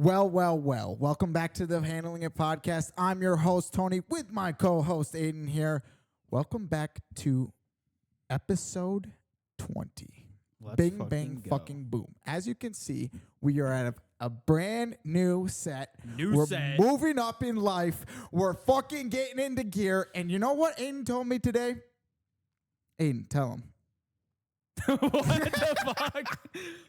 Well. Welcome back to the Handling It podcast. I'm your host, Tony, with my co-host, Aiden here. Welcome back to episode 20. Bing, bang, fucking boom. As you can see, we are at a brand new set. We're moving up in life. We're fucking getting into gear. And you know what Aiden told me today? Aiden, tell him. What the fuck?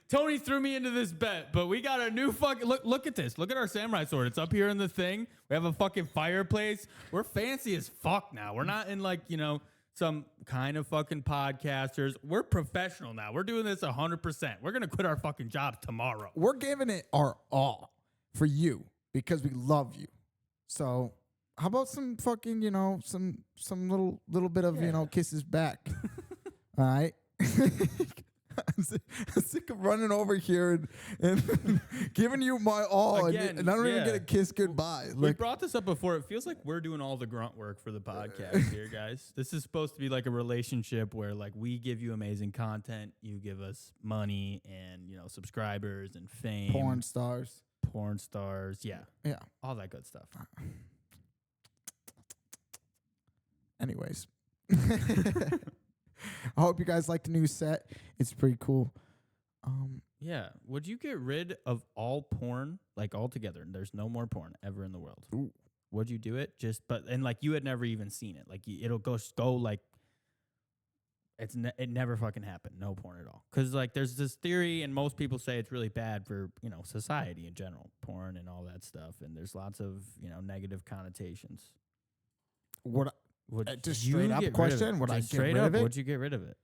Tony threw me into this bet, but we got a new fucking look at this. Look at our samurai sword. It's up here in the thing. We have a fucking fireplace. We're fancy as fuck now. We're not in like, some kind of fucking podcasters. We're professional now. We're doing this 100%. We're gonna quit our fucking jobs tomorrow. We're giving it our all for you because we love you. So how about some fucking, some little bit of, kisses back. All right. I'm sick of running over here and giving you my all, Again, and I don't even get a kiss goodbye. We brought this up before. It feels like we're doing all the grunt work for the podcast here, guys. This is supposed to be like a relationship where like we give you amazing content, you give us money and subscribers and fame, porn stars, yeah, all that good stuff. Anyways. I hope you guys like the new set. It's pretty cool. Yeah. Would you get rid of all porn, like altogether? There's no more porn ever in the world. Ooh. Would you do it? And like you had never even seen it. Like it'll go like it never fucking happened. No porn at all. Because like there's this theory, and most people say it's really bad for society in general, porn and all that stuff. And there's lots of negative connotations. Just straight up question, would I get rid of it? Would you get rid of it?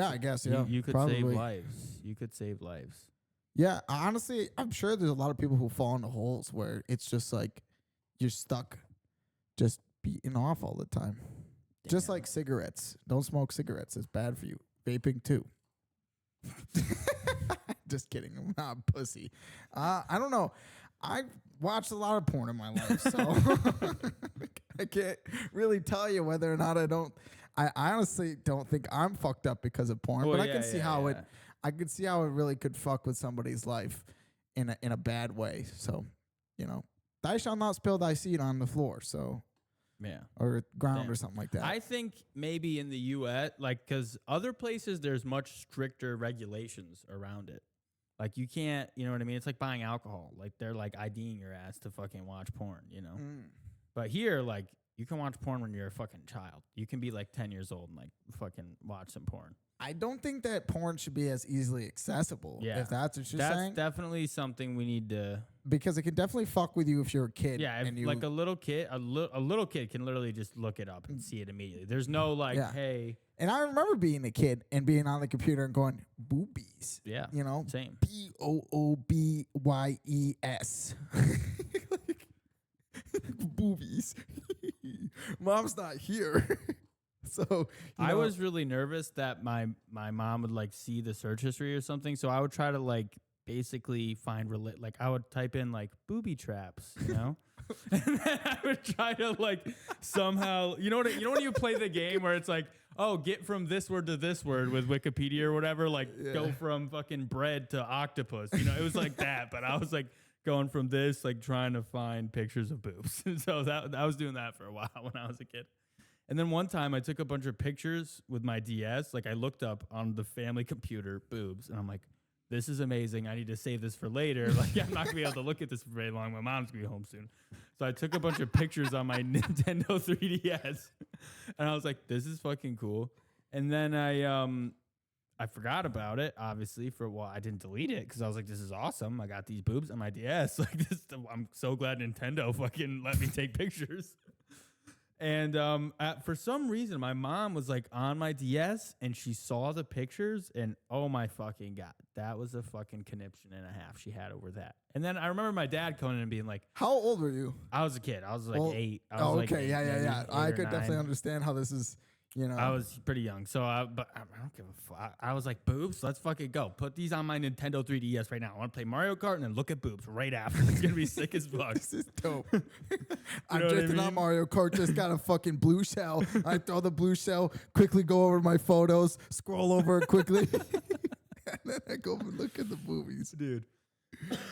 I guess, yeah. You could probably. save lives. You could save lives. Yeah, honestly, I'm sure there's a lot of people who fall into holes where it's just like you're stuck just beating off all the time. Damn. Just like cigarettes. Don't smoke cigarettes. It's bad for you. Vaping too. Just kidding. I'm not a pussy. I don't know. I've watched a lot of porn in my life, so I can't really tell you whether or not I honestly don't think I'm fucked up because of porn, but I can see how I could see how it really could fuck with somebody's life in a bad way. So, thou shalt not spill thy seed on the floor. So, yeah, or ground or something like that. I think maybe in the U.S., like, because other places there's much stricter regulations around it. Like, you can't, you know what I mean? It's like buying alcohol. Like, they're, like, IDing your ass to fucking watch porn, But here, like, you can watch porn when you're a fucking child. You can be, like, 10 years old and, like, fucking watch some porn. I don't think that porn should be as easily accessible, if that's what you're saying. That's definitely something we need to... Because it can definitely fuck with you if you're a kid. Yeah, like a little kid, a little kid can literally just look it up and see it immediately. There's no, like, hey... And I remember being a kid and being on the computer and going, boobies. Yeah. Same. BOOBYES. Boobies. Mom's not here. So I was really nervous that my mom would like see the search history or something. So I would try to like basically find like I would type in like booby traps, And then I would try to like somehow, when you play the game where it's like, oh, get from this word to this word with Wikipedia or whatever, like go from fucking bread to octopus. It was like that, but I was like going from this, like trying to find pictures of boobs. So I was doing that for a while when I was a kid. And then one time I took a bunch of pictures with my DS. Like I looked up on the family computer boobs, and I'm like, this is amazing. I need to save this for later. Like, I'm not going to be able to look at this for very long. My mom's going to be home soon. So I took a bunch of pictures on my Nintendo 3DS. And I was like, this is fucking cool. And then I forgot about it, obviously, for a while. I didn't delete it because I was like, this is awesome. I got these boobs on my DS. Like, I'm so glad Nintendo fucking let me take pictures. And for some reason, my mom was like on my DS and she saw the pictures and oh my fucking God, that was a fucking conniption and a half she had over that. And then I remember my dad coming in and being like, how old were you? I was a kid. I was like 8. I was okay. Like 8, yeah. I could 9. definitely understand how this is, I was pretty young. So, but I don't give a fuck. I was like, boobs, let's fucking go. Put these on my Nintendo 3DS right now. I want to play Mario Kart and then look at boobs right after. It's going to be sick as fuck. This is dope. I'm drifting on Mario Kart, just got a fucking blue shell. I throw the blue shell, quickly go over my photos, scroll over it quickly. And then I go and look at the movies. Dude.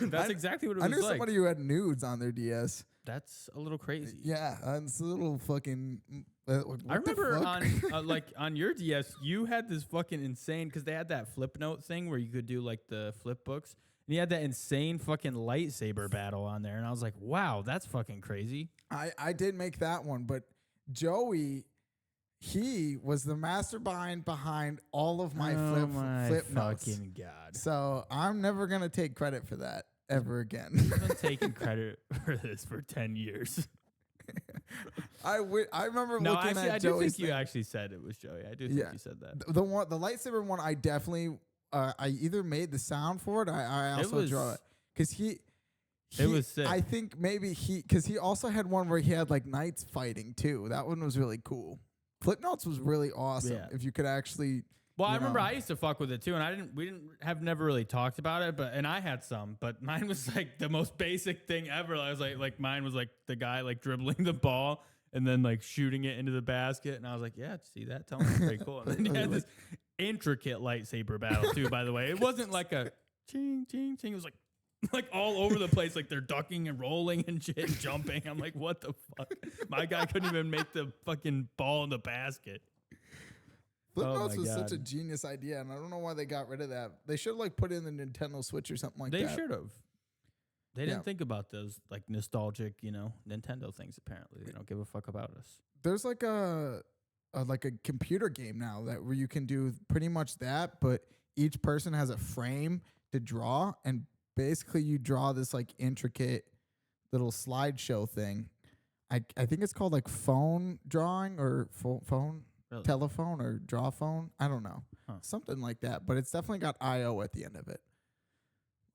That's exactly what it was I knew like. somebody who had nudes on their DS. That's a little crazy. Yeah, it's a little fucking. I remember on on your DS, you had this fucking insane because they had that flip note thing where you could do like the flip books, and you had that insane fucking lightsaber battle on there, and I was like, wow, that's fucking crazy. I did make that one, but Joey, he was the mastermind behind all of my flip notes. Fucking God. So I'm never gonna take credit for that ever again. I've been taking credit for this for 10 years. I remember looking actually, at I do Joey's think you actually said it was Joey. I do think you said that. The lightsaber one, I definitely, I either made the sound for it. I also draw it because it was sick. I think maybe because he also had one where he had like knights fighting too. That one was really cool. Flip notes was really awesome. Yeah. If you could actually. Well, I remember I used to fuck with it too, and we didn't have never really talked about it, and I had some, but mine was like the most basic thing ever. I was like mine was like the guy like dribbling the ball and then like shooting it into the basket, and I was like, yeah, see that? Tell me, it's pretty cool. And then you had this intricate lightsaber battle too. By the way, it wasn't like a ching ching ching. It was like all over the place, like they're ducking and rolling and shit, and jumping. I'm like, what the fuck? My guy couldn't even make the fucking ball in the basket. Flip notes was such a genius idea, and I don't know why they got rid of that. They should have like put it in the Nintendo Switch or something like that. They should have. They didn't think about those like nostalgic, Nintendo things. Apparently, they don't give a fuck about us. There's like a computer game now where you can do pretty much that, but each person has a frame to draw, and basically you draw this like intricate little slideshow thing. I think it's called like phone drawing or phone. Really? Telephone or draw phone. I don't know. Something like that. But it's definitely got I.O. at the end of it.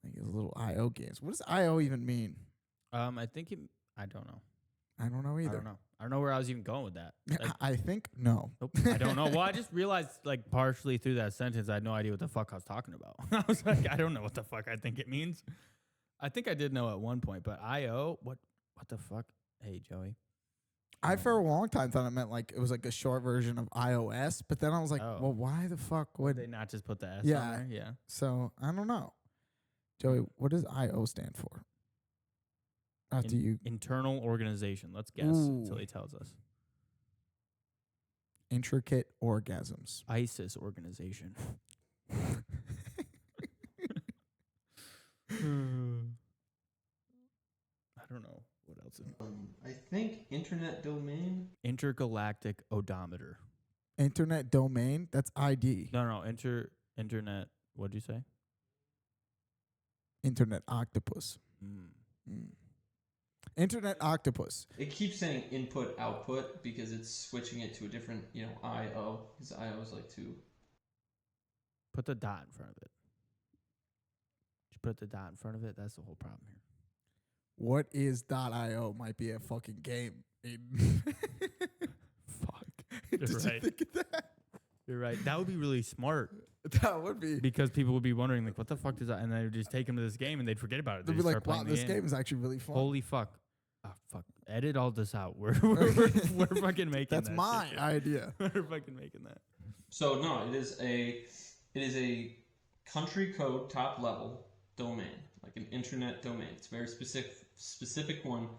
Like it's little I.O. games. What does I.O. even mean? I think I don't know. I don't know either. I don't know where I was even going with that. Like, I think no. Nope. I don't know. Well, I just realized like partially through that sentence I had no idea what the fuck I was talking about. I was like, I don't know what the fuck I think it means. I think I did know at one point, but I.O. What the fuck? Hey, Joey. I for a long time thought it meant like it was like a short version of iOS, but then I was like, well, why the fuck would they not just put the S on there? Yeah. So I don't know. Joey, what does I.O. stand for? After internal organization. Let's guess until he tells us. Intricate orgasms. ISIS organization. I don't know. What else? I think internet domain. Intergalactic odometer. Internet domain? That's ID. No. Internet. What'd you say? Internet octopus. Internet octopus. It keeps saying input output because it's switching it to a different, I.O. Because I.O. is like two. Put the dot in front of it. Did you put the dot in front of it? That's the whole problem here. What is .io might be a fucking game. Fuck. Did you think of that? You're right. That would be really smart. That would be. Because people would be wondering, like, what the fuck does that? And they would just take them to this game and they'd forget about it. They'd be like, wow, this game is actually really fun. Holy fuck. Oh, fuck. Edit all this out. We're fucking making That's my idea. We're fucking making that. So, no, it is a country code top level domain. Like an internet domain. It's a very specific one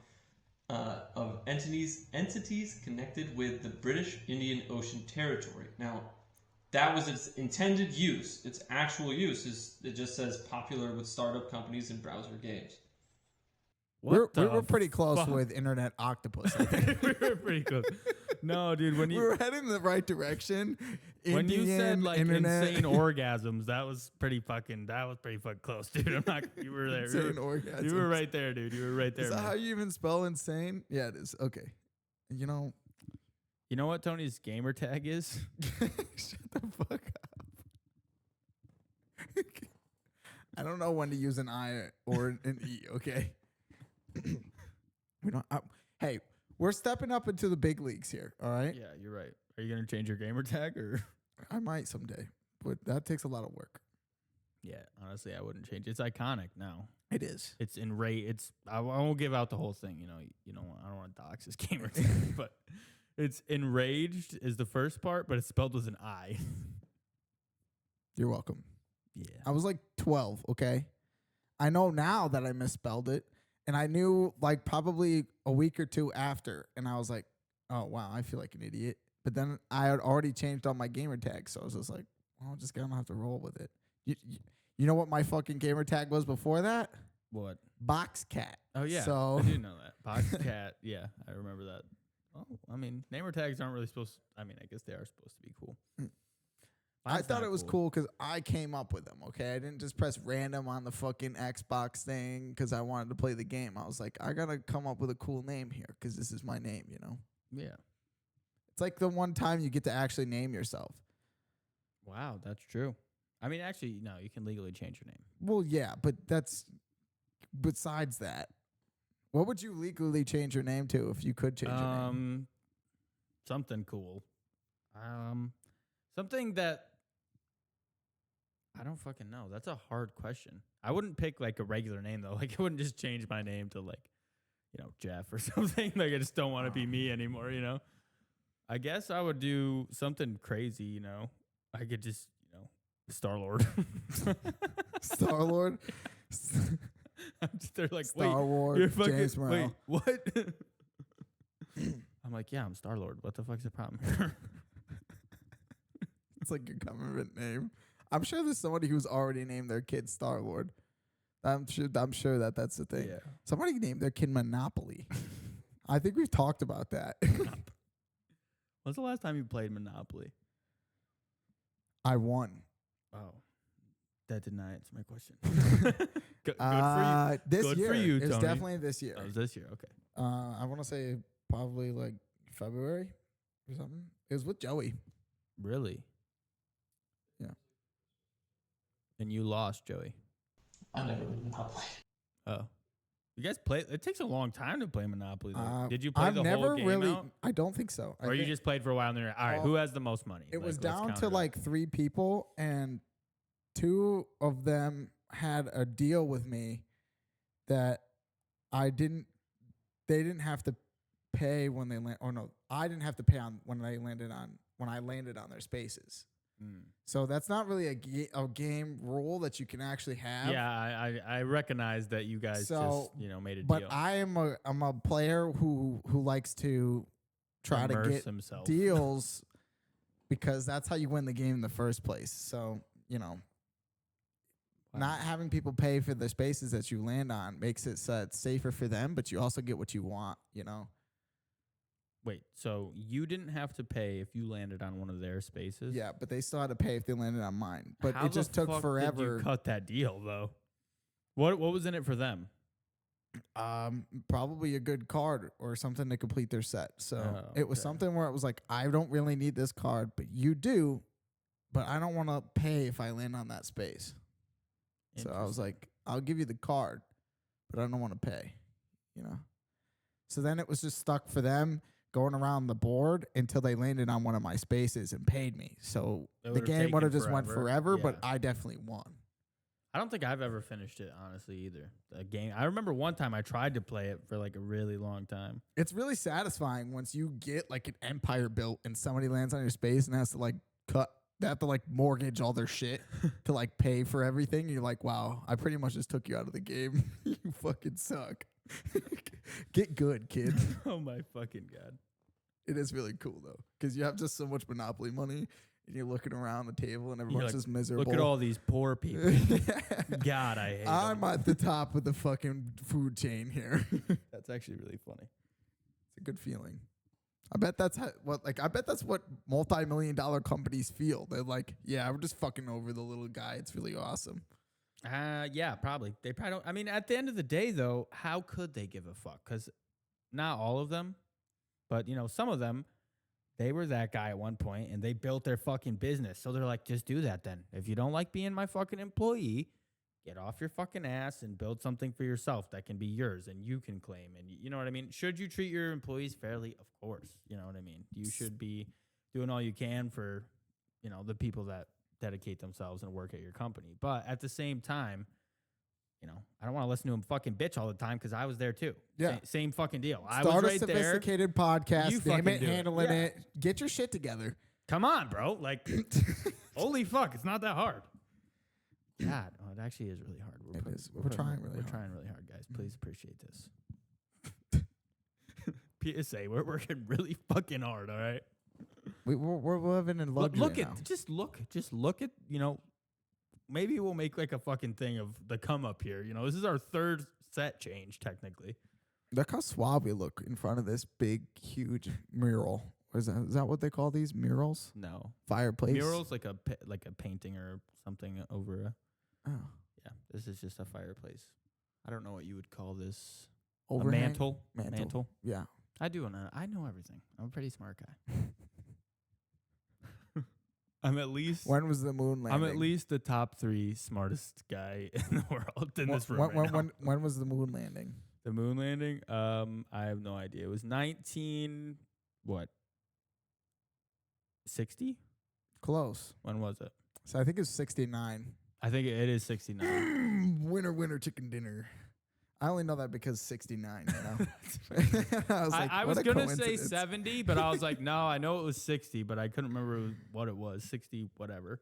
of entities connected with the British Indian Ocean Territory. Now, that was its intended use. Its actual use it just says popular with startup companies and browser games. We were pretty close with Internet Octopus, I think. We were pretty close. No, dude, we were heading in the right direction. When you said like insane orgasms, that was pretty fucking close, dude. You were there. Insane orgasms. You were right there, dude. You were right there. Is that how you even spell insane? Yeah, it is. Okay. You know what Tony's gamer tag is? Shut the fuck up. I don't know when to use an I or an E, okay? We don't. Hey, we're stepping up into the big leagues here. All right. Yeah, you're right. Are you gonna change your gamer tag or? I might someday, but that takes a lot of work. Yeah, honestly, I wouldn't change. It's iconic now. It is. It's enraged. I won't give out the whole thing. I don't want to dox his gamer tag, but it's enraged is the first part, but it's spelled with an I. You're welcome. Yeah. I was like 12, okay? I know now that I misspelled it, and I knew like probably a week or two after, and I was like, oh, wow, I feel like an idiot. But then I had already changed all my gamer tags, so I was just like, well, I'm just going to have to roll with it. You know what my fucking gamer tag was before that? What? Box Cat. Oh, yeah. So I do know that. Box Cat. Yeah, I remember that. Oh, I mean, namer tags aren't really supposed to, I mean, I guess they are supposed to be cool. I Mine's thought not it was cool because I came up with them, okay? I didn't just press random on the fucking Xbox thing because I wanted to play the game. I was like, I got to come up with a cool name here because this is my name, you know? Yeah. It's like the one time you get to actually name yourself. Wow, that's true. I mean, actually, no, you can legally change your name. Well, yeah, but that's besides that. What would you legally change your name to if you could change your name? Something cool. Something that I don't fucking know. That's a hard question. I wouldn't pick like a regular name though. Like I wouldn't just change my name to like, Jeff or something. Like I just don't want to be me anymore, I guess I would do something crazy, I could just, Star-Lord. Star-Lord? They're like, Star Wars, you're fucking, James Morrell. wait, what? I'm like, yeah, I'm Star-Lord. What the fuck's the problem here? It's like your government name. I'm sure there's somebody who's already named their kid Star-Lord. I'm sure that's the thing. Yeah. Somebody named their kid Monopoly. I think we've talked about that. When's the last time you played Monopoly? I won. Oh. That did not answer my question. Good for you. This Good year. for you, It was Tony. definitely this year. Oh, it was this year. Okay. I want to say probably like February or something. It was with Joey. Really? Yeah. And you lost, Joey. I never played Monopoly. Oh. You guys play? It takes a long time to play Monopoly, though. Did you play I've the never whole game really. out? I don't think so. Or you just played for a while and then, all right, who has the most money? It was Let's down count to it up. like 3 people, and 2 of them had a deal with me that they didn't have to pay when they land, or no, I didn't have to pay when I landed on their spaces. So that's not really a game rule that you can actually have. Yeah, I recognize that you guys just made a but deal. But I'm a player who likes to try to get himself. deals because that's how you win the game in the first place. So, not having people pay for the spaces that you land on makes it so it's safer for them, but you also get what you want, Wait, so you didn't have to pay if you landed on one of their spaces? Yeah, but they still had to pay if they landed on mine. But How it just the took fuck forever. Did you cut that deal though? What was in it for them? Probably a good card or something to complete their set. So it was okay. something where it was like, I don't really need this card, but you do, but I don't want to pay if I land on that space. So I was like, I'll give you the card, but I don't want to pay, So then it was just stuck for them going around the board until they landed on one of my spaces and paid me. So the game would have just went forever, but I definitely won. I don't think I've ever finished it, honestly, either. The game. I remember one time I tried to play it for like a really long time. It's really satisfying once you get like an empire built and somebody lands on your space and has to like they have to like mortgage all their shit to like pay for everything. And you're like, wow, I pretty much just took you out of the game. You fucking suck. Get good, kid. Oh my fucking God. It is really cool though, because you have just so much Monopoly money and you're looking around the table and everyone's just miserable. Look at all these poor people. God, I hate I'm them. at the top of the fucking food chain here. That's actually really funny. It's a good feeling. I bet that's what multi-million-dollar companies feel. They're like, yeah, we're just fucking over the little guy. It's really awesome. Yeah, probably. They probably don't. I mean, at the end of the day, though, how could they give a fuck? Because not all of them, but, some of them, they were that guy at one point, and they built their fucking business. So they're like, just do that then. If you don't like being my fucking employee, get off your fucking ass and build something for yourself that can be yours and you can claim. And you know what I mean? Should you treat your employees fairly? Of course. You know what I mean? You should be doing all you can for, the people that dedicate themselves and work at your company. But at the same time, I don't want to listen to him fucking bitch all the time because I was there too. Yeah. Same fucking deal. I Start was a right there. sophisticated podcast. You Name fucking it, do it. handling Yeah. it. Get your shit together. Come on, bro. Like, holy fuck. It's not that hard. God, oh, it actually is really hard. It is. We're trying really hard. We're trying really hard, guys. Please appreciate this. PSA, we're working really fucking hard, all right? We're living in luxury Look now. just look at, maybe we'll make like a fucking thing of the come up here. This is our third set change, technically. Look how suave we look in front of this big, huge mural. Is that what they call these murals? No. Fireplace? Mural's like a painting or something over a... Oh. Yeah, this is just a fireplace. I don't know what you would call this. Overhang? A mantle. Mantle. Yeah. I know everything. I'm a pretty smart guy. I'm at least... When was the moon landing? I'm at least the top 3 smartest guy in the world in this room right now. When was the moon landing? The moon landing? I have no idea. It was 60? Close. When was it? So I think it's 69. I think it is 69. Winner, chicken dinner. I only know that because 69, I was going to say 70, but I was like, no, I know it was 60, but I couldn't remember what it was, 60 whatever.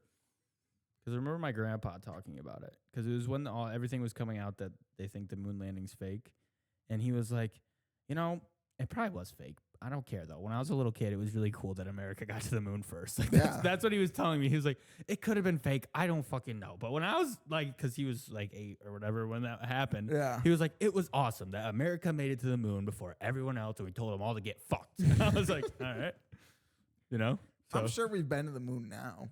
Because I remember my grandpa talking about it. Because it was when everything was coming out that they think the moon landing's fake. And he was like, it probably was fake. I don't care, though. When I was a little kid, it was really cool that America got to the moon first. Like, that's what he was telling me. He was like, it could have been fake. I don't fucking know. But when I was like, because he was like 8 or whatever when that happened, he was like, it was awesome that America made it to the moon before everyone else, and we told them all to get fucked. And I was like, all right. So, I'm sure we've been to the moon now.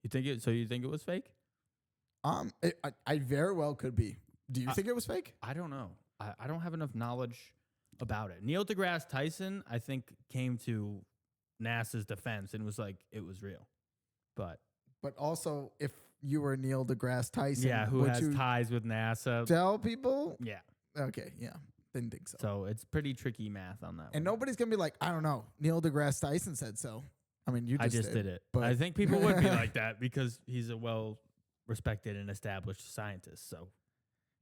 You think it? So you think it was fake? I very well could be. Do you think it was fake? I don't know. I don't have enough knowledge about it. Neil deGrasse Tyson, I think, came to NASA's defense and was like, it was real. But also, if you were Neil deGrasse Tyson, who has ties with NASA, tell people? Yeah. Okay, yeah. Didn't think so. So it's pretty tricky math on that and one. nobody's going to be like, I don't know. Neil deGrasse Tyson said so. I mean, I just did it. But I think people would be like that because he's a well-respected and established scientist. So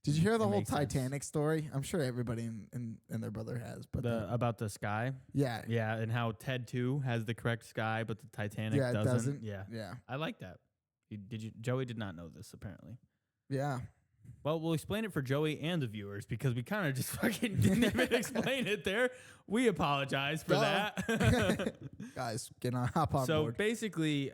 did you hear the whole Titanic story? I'm sure everybody and their brother has. But about the sky? Yeah. Yeah, and how Ted 2 has the correct sky, but the Titanic doesn't. Yeah. I like that. Joey did not know this, apparently. Yeah. Well, we'll explain it for Joey and the viewers because we kind of just fucking didn't even explain it there. We apologize for that. Guys, hop on board. So basically,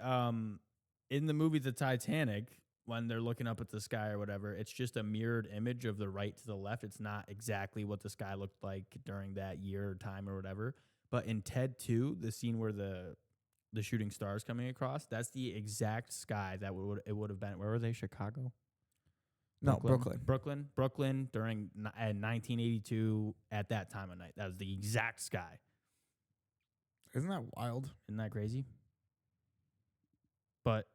in the movie The Titanic, when they're looking up at the sky or whatever, it's just a mirrored image of the right to the left. It's not exactly what the sky looked like during that year or time or whatever. But in Ted 2, the scene where the shooting stars coming across, that's the exact sky that it would have been. Where were they? Chicago? No, Brooklyn. Brooklyn during 1982 at that time of night. That was the exact sky. Isn't that wild? Isn't that crazy? But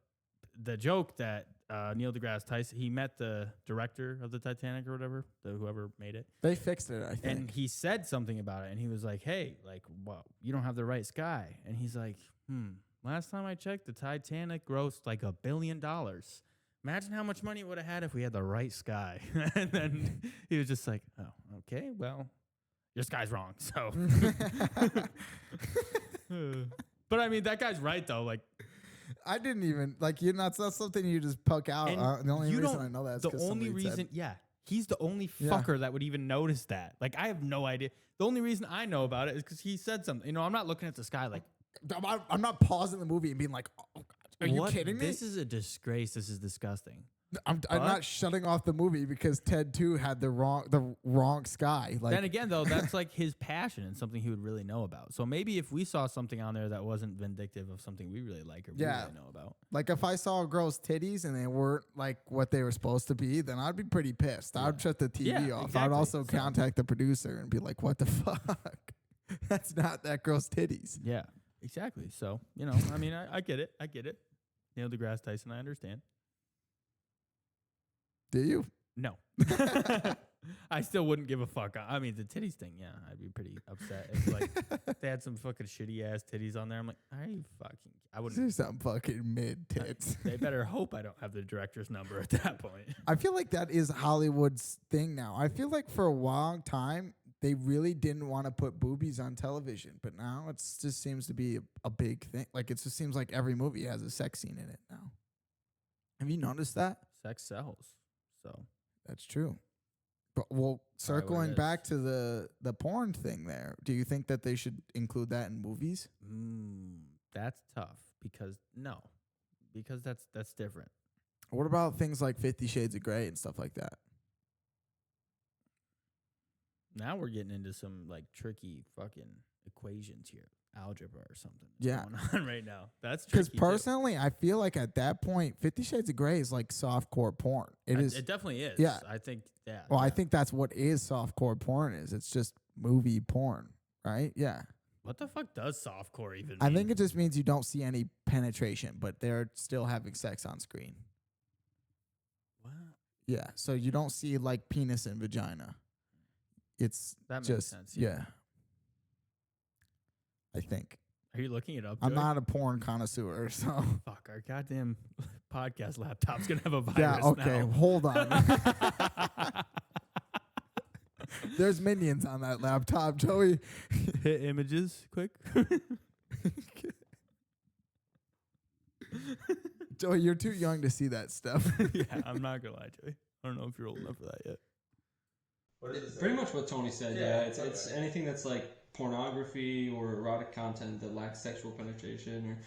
the joke that Neil deGrasse Tyson, he met the director of the Titanic or whatever, whoever made it. They fixed it, I think. And he said something about it, and he was like, hey, like, well, you don't have the right sky. And he's like, last time I checked, the Titanic grossed like $1 billion. Imagine how much money it would have had if we had the right sky. And then he was just like, oh, okay, well, your sky's wrong. So, but I mean, that guy's right though. Like, I didn't even that's not something you just poke out. The only reason I know that is the only reason, he's the only fucker that would even notice that. Like, I have no idea. The only reason I know about it is because he said something. I'm not looking at the sky like. I'm not pausing the movie and being like, oh, God, are you kidding me? This is a disgrace. This is disgusting. I'm not shutting off the movie because Ted 2 had the wrong sky. Like, then again, though, that's like his passion and something he would really know about. So maybe if we saw something on there that wasn't vindictive of something we really like or we really know about. Like if I saw a girl's titties and they weren't like what they were supposed to be, then I'd be pretty pissed. I'd shut the TV off. Exactly. I'd also contact the producer and be like, what the fuck? That's not that girl's titties. Yeah, exactly. So, I mean, I get it. I get it. Neil deGrasse Tyson, I understand. Do you? No. I still wouldn't give a fuck. I mean, the titties thing, yeah, I'd be pretty upset if like they had some fucking shitty ass titties on there. I'm like, are you fucking? I wouldn't. There's some fucking mid tits. They better hope I don't have the director's number at that point. I feel like that is Hollywood's thing now. I feel like for a long time they really didn't want to put boobies on television, but now it just seems to be a big thing. Like it just seems like every movie has a sex scene in it now. Have you noticed that? sex sells. So That's true. But circling back to the porn thing there, do you think that they should include that in movies? That's tough because that's different. What about things like 50 Shades of Grey and stuff like that? Now we're getting into some like tricky fucking equations here, algebra or something. Yeah, going on right now. That's because tricky personally, I feel like at that point, 50 Shades of Grey is like softcore porn. It is. It definitely is. Yeah, I think. Yeah. Well, yeah. I think that's what is softcore porn is. It's just movie porn, right? Yeah. What the fuck does softcore even mean? I think it just means you don't see any penetration, but they're still having sex on screen. What? Yeah. So you don't see like penis and vagina. It's that just, makes sense. Yeah. I think. Are you looking it up? I'm Joey? not a porn connoisseur, so. Fuck, our goddamn podcast laptop's gonna have a virus. Yeah. Okay. Now. Hold on. There's minions on that laptop, Joey. Hit images quick. Joey, you're too young to see that stuff. Yeah, I'm not gonna lie, Joey. I don't know if you're old enough for that yet. Pretty much what Tony said. Yeah, it's anything that's like pornography or erotic content that lacks sexual penetration or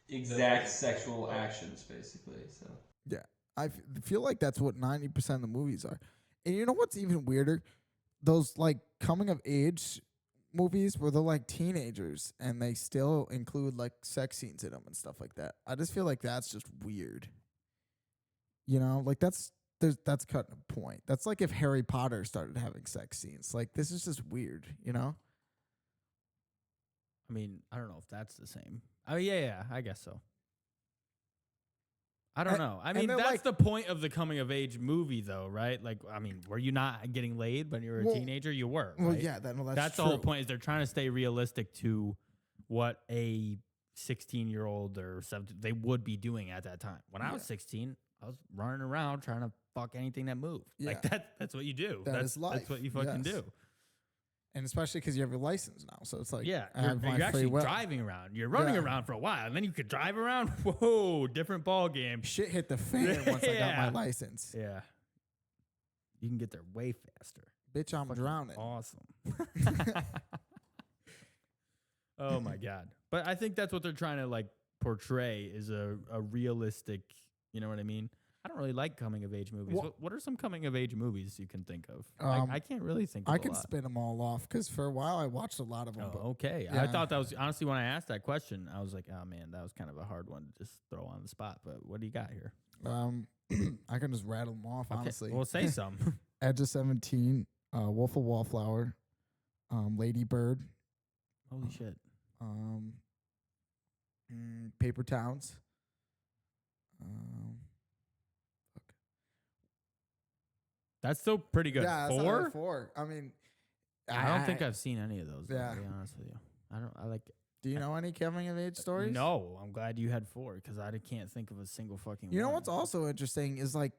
exact sexual actions, basically. So yeah, I feel like that's what 90% of the movies are. And you know what's even weirder? Those like coming of age movies where they're like teenagers and they still include like sex scenes in them and stuff like that. I just feel like that's just weird. You know, like that's cutting a point. That's like if Harry Potter started having sex scenes. Like this is just weird, you know? I mean, I don't know if that's the same. Oh yeah, I guess so. I don't know. I mean, that's like, the point of the coming of age movie, though, right? Like, I mean, were you not getting laid when you were a teenager? You were. Well, right? yeah, that's the true. whole point. Is they're trying to stay realistic to what a 16-year-old or 17 they would be doing at that time. When I was 16, I was running around trying to fuck anything that moved. Yeah. Like that's what you do. That's life. That's what you fucking do. And especially because you have your license now, so it's like you're free actually will. driving around. You're running around for a while, and then you could drive around. Whoa, different ball game. Shit hit the fan once I got my license. Yeah, you can get there way faster. Bitch, I'm drowning. Awesome. Oh my god! But I think that's what they're trying to like portray is a realistic. You know what I mean? I don't really like coming of age movies. What are some coming of age movies you can think of? I can't really think of I can spin them all off because for a while I watched a lot of them. Oh, okay. Yeah. I thought that was, honestly, when I asked that question, I was like, oh man, that was kind of a hard one to just throw on the spot. But what do you got here? I can just rattle them off, honestly. Well, say some. Edge of 17, Wolf of Wallflower, Lady Bird. Holy shit. Paper Towns. That's still pretty good. Yeah, 4? 4. I mean, I don't think I've seen any of those. Yeah. To be honest with you, I like. Do you know any coming of age stories? No, I'm glad you had 4 because I can't think of a single fucking. You know one. what's also interesting is like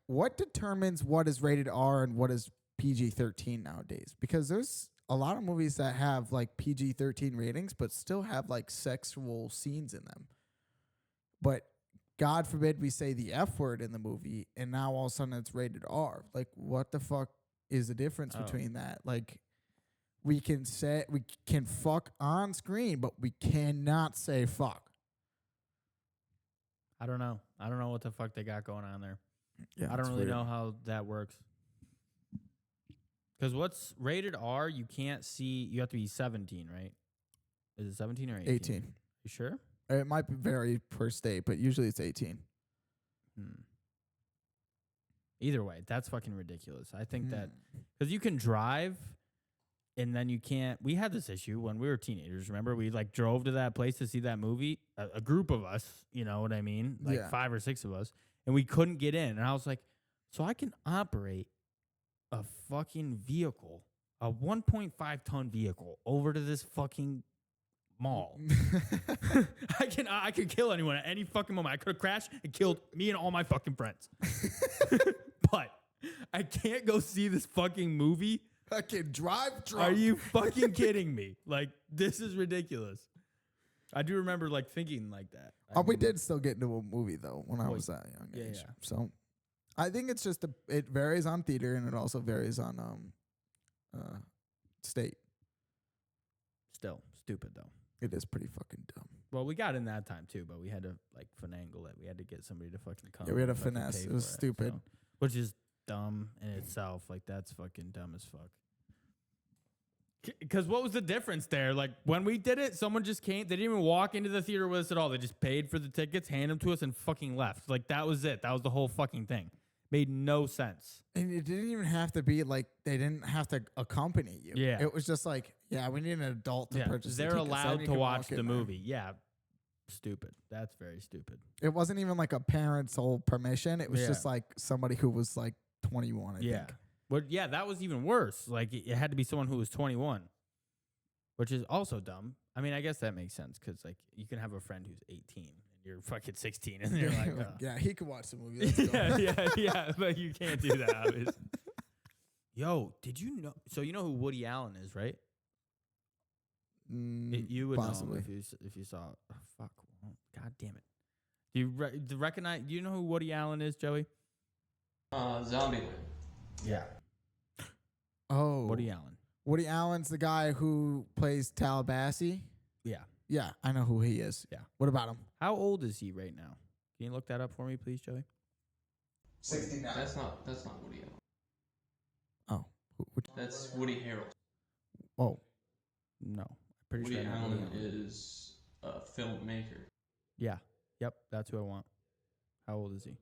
what determines what is rated R and what is PG-13 nowadays? Because there's a lot of movies that have like PG-13 ratings, but still have like sexual scenes in them. But God forbid we say the F word in the movie, and now all of a sudden it's rated R. Like, what the fuck is the difference between that? Like, we can fuck on screen, but we cannot say fuck. I don't know. I don't know what the fuck they got going on there. Yeah, I don't really know how that works. Because what's rated R, you can't see. You have to be 17, right? Is it 17 or 18? 18. You sure? It might vary per state, but usually it's 18. Either way, that's fucking ridiculous. I think that because you can drive and then you can't. We had this issue when we were teenagers. Remember, we like drove to that place to see that movie. A group of us, you know what I mean? Like 5 or 6 of us, and we couldn't get in. And I was like, so I can operate a fucking vehicle, a 1.5 ton vehicle, over to this fucking mall. I could kill anyone at any fucking moment. I could have crashed and killed me and all my fucking friends. But I can't go see this fucking movie. I can drive drunk. Are you fucking kidding me? Like, this is ridiculous. I do remember like thinking like that. We did still get into a movie though when I was that young age. yeah. So I think it's just it varies on theater and it also varies on state. Still stupid though. It is pretty fucking dumb. Well, we got in that time too, but we had to like finagle it. We had to get somebody to fucking come. Yeah, we had to and fucking finesse. pay It was for stupid. so- which is dumb in itself. Like that's fucking dumb as fuck. Because what was the difference there? Like when we did it, someone just came. They didn't even walk into the theater with us at all. They just paid for the tickets, handed them to us, and fucking left. Like that was it. That was the whole fucking thing. Made no sense. And it didn't even have to be like they didn't have to accompany you. Yeah. It was just like, yeah, we need an adult to purchase the They're tickets, then allowed you to can watch walk in the there. movie. Yeah. Stupid. That's very stupid. It wasn't even like a parent's sole permission. It was Yeah. just like somebody who was like 21, I think. But yeah, that was even worse. Like it had to be someone who was 21, which is also dumb. I mean, I guess that makes sense because like you can have a friend who's 18 and you're fucking 16 and you're like, yeah, he could watch the movie. Let's go. yeah, but you can't do that. Obviously. Yo, did you know? So you know who Woody Allen is, right? You would possibly. know him if you saw. Oh, fuck! Oh, God damn it! Do you recognize? Do you know who Woody Allen is, Joey? Zombieland. Yeah. Oh. Woody Allen. Woody Allen's the guy who plays Tallahassee. Yeah. Yeah, I know who he is. Yeah. What about him? How old is he right now? Can you look that up for me, please, Joey? 69. That's not Woody Allen. Oh. That's Woody Harrelson. Oh. No. I'm pretty Woody sure I know Allen Woody Allen. is a filmmaker. Yeah. Yep. That's who I want. How old is he?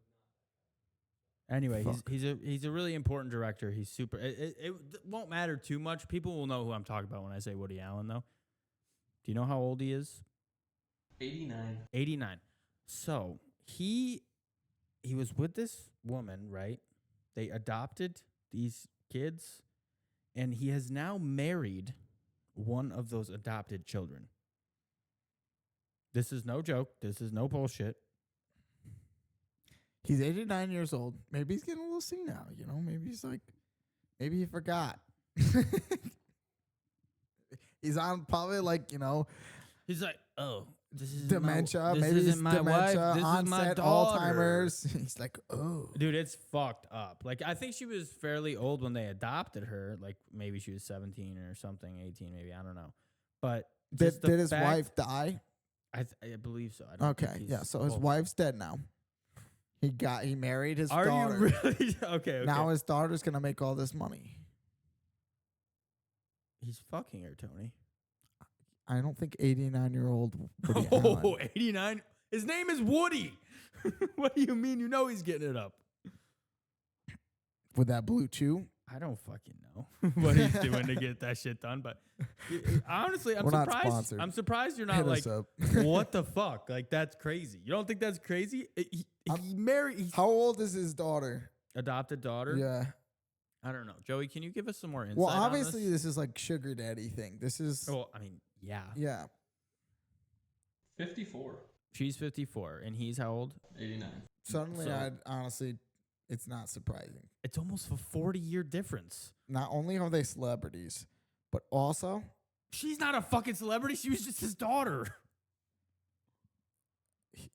Anyway, Fuck. he's a really important director. He's super. It won't matter too much. People will know who I'm talking about when I say Woody Allen, though. Do you know how old he is? 89. 89. So he was with this woman, right? They adopted these kids, and he has now married one of those adopted children. This is no joke. This is no bullshit. He's 89 years old. Maybe he's getting a little senile, you know? Maybe he's like, maybe he forgot. He's on probably like, you know, He's like, oh, this is dementia. This Maybe he's isn't my dementia, wife. This is my onset, daughter. Alzheimer's. He's like, oh. Dude, it's fucked up. Like, I think she was fairly old when they adopted her. Like, maybe she was 17 or something, 18 maybe. I don't know. But Did his wife die? I believe so. I don't Okay, think he's yeah. So his old. wife's dead now. He married his Are daughter. you really? Okay. Now his daughter's gonna make all this money. He's fucking her, Tony. I don't think 89-year-old Woody Oh, Allen. 89. His name is Woody. What do you mean? You know he's getting it up. With that blue chew. I don't fucking know what he's doing to get that shit done. But honestly, I'm We're not surprised. sponsored. I'm surprised you're not Hit like, us up. what the fuck? Like, that's crazy. You don't think that's crazy? He married he's How old is his daughter? adopted daughter. Yeah. I don't know. Joey, can you give us some more insight Well, on obviously this is like sugar daddy thing. This is Well, I mean, yeah. yeah. 54. She's 54, and he's how old? 89. Suddenly, So- honestly, it's not surprising. It's almost a 40-year difference. Not only are they celebrities, but also She's not a fucking celebrity. She was just his daughter.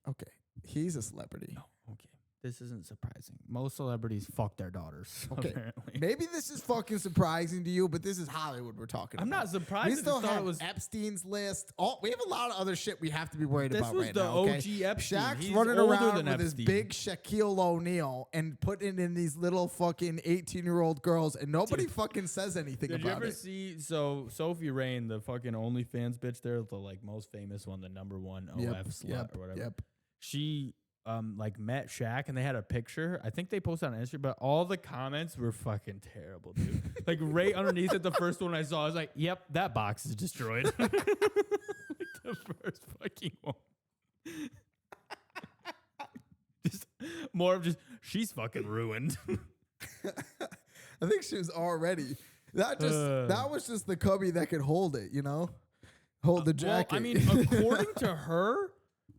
okay, he's a celebrity. Oh, okay. This isn't surprising. Most celebrities fuck their daughters, Okay. apparently. Maybe this is fucking surprising to you, but this is Hollywood we're talking I'm about. not surprised. We I just still thought have it was. Epstein's list. We have a lot of other shit we have to be worried This about was right the now. Okay? OG Epstein. Shaq's He's running older around than with his Epstein. big Shaquille O'Neal and putting in these little fucking 18-year-old girls, and nobody fucking says anything Did you about ever it. see? So Sophie Rain, the fucking OnlyFans bitch, there, the like most famous one, the number one OF slut or whatever. Yep. She like met Shaq and they had a picture. I think they posted on Instagram, but all the comments were fucking terrible, dude. Like right underneath it, the first one I saw, I was like, "Yep, that box is destroyed." Like the first fucking one. Just more of just she's fucking ruined. I think she was already. That was just the cubby that could hold it, you know? Hold the jacket. Well, I mean, according to her,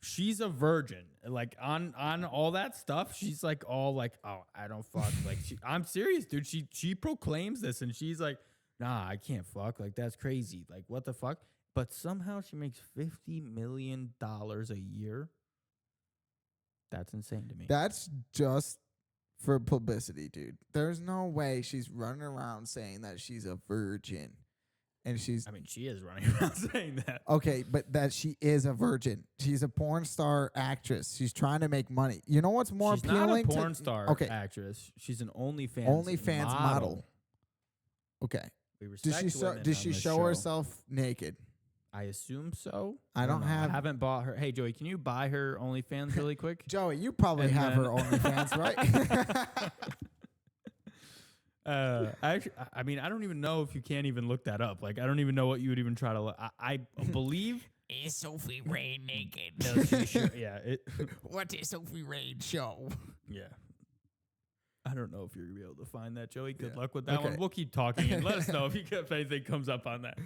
she's a virgin. Like on all that stuff, she's like all like, oh, I don't fuck. Like I'm serious, dude. She proclaims this and she's like, nah, I can't fuck. Like that's crazy. Like what the fuck? but somehow she makes $50 million a year. That's insane to me. That's just for publicity, dude. There's no way she's running around saying that she's a virgin. And she's... I mean, she is running around saying that. Okay, but that she is a virgin. She's a porn star actress. She's trying to make money. You know what's more She's appealing? not a porn star actress. She's an OnlyFans model. Okay. We respect women Does she on this show show. herself naked? I assume so. I don't know. have... I haven't bought her. Hey, Joey, can you buy her OnlyFans really quick? Joey, you probably And have then- her OnlyFans, right? I mean, I don't even know if you can't even look that up. Like, I don't even know what you would even try to look. I believe. Is Sophie Rain naked? No, she should, yeah. What did Sophie Rain show? Yeah. I don't know if you're going to be able to find that, Joey. Good Yeah. luck with that Okay. one. We'll keep talking and let us know if anything comes up on that.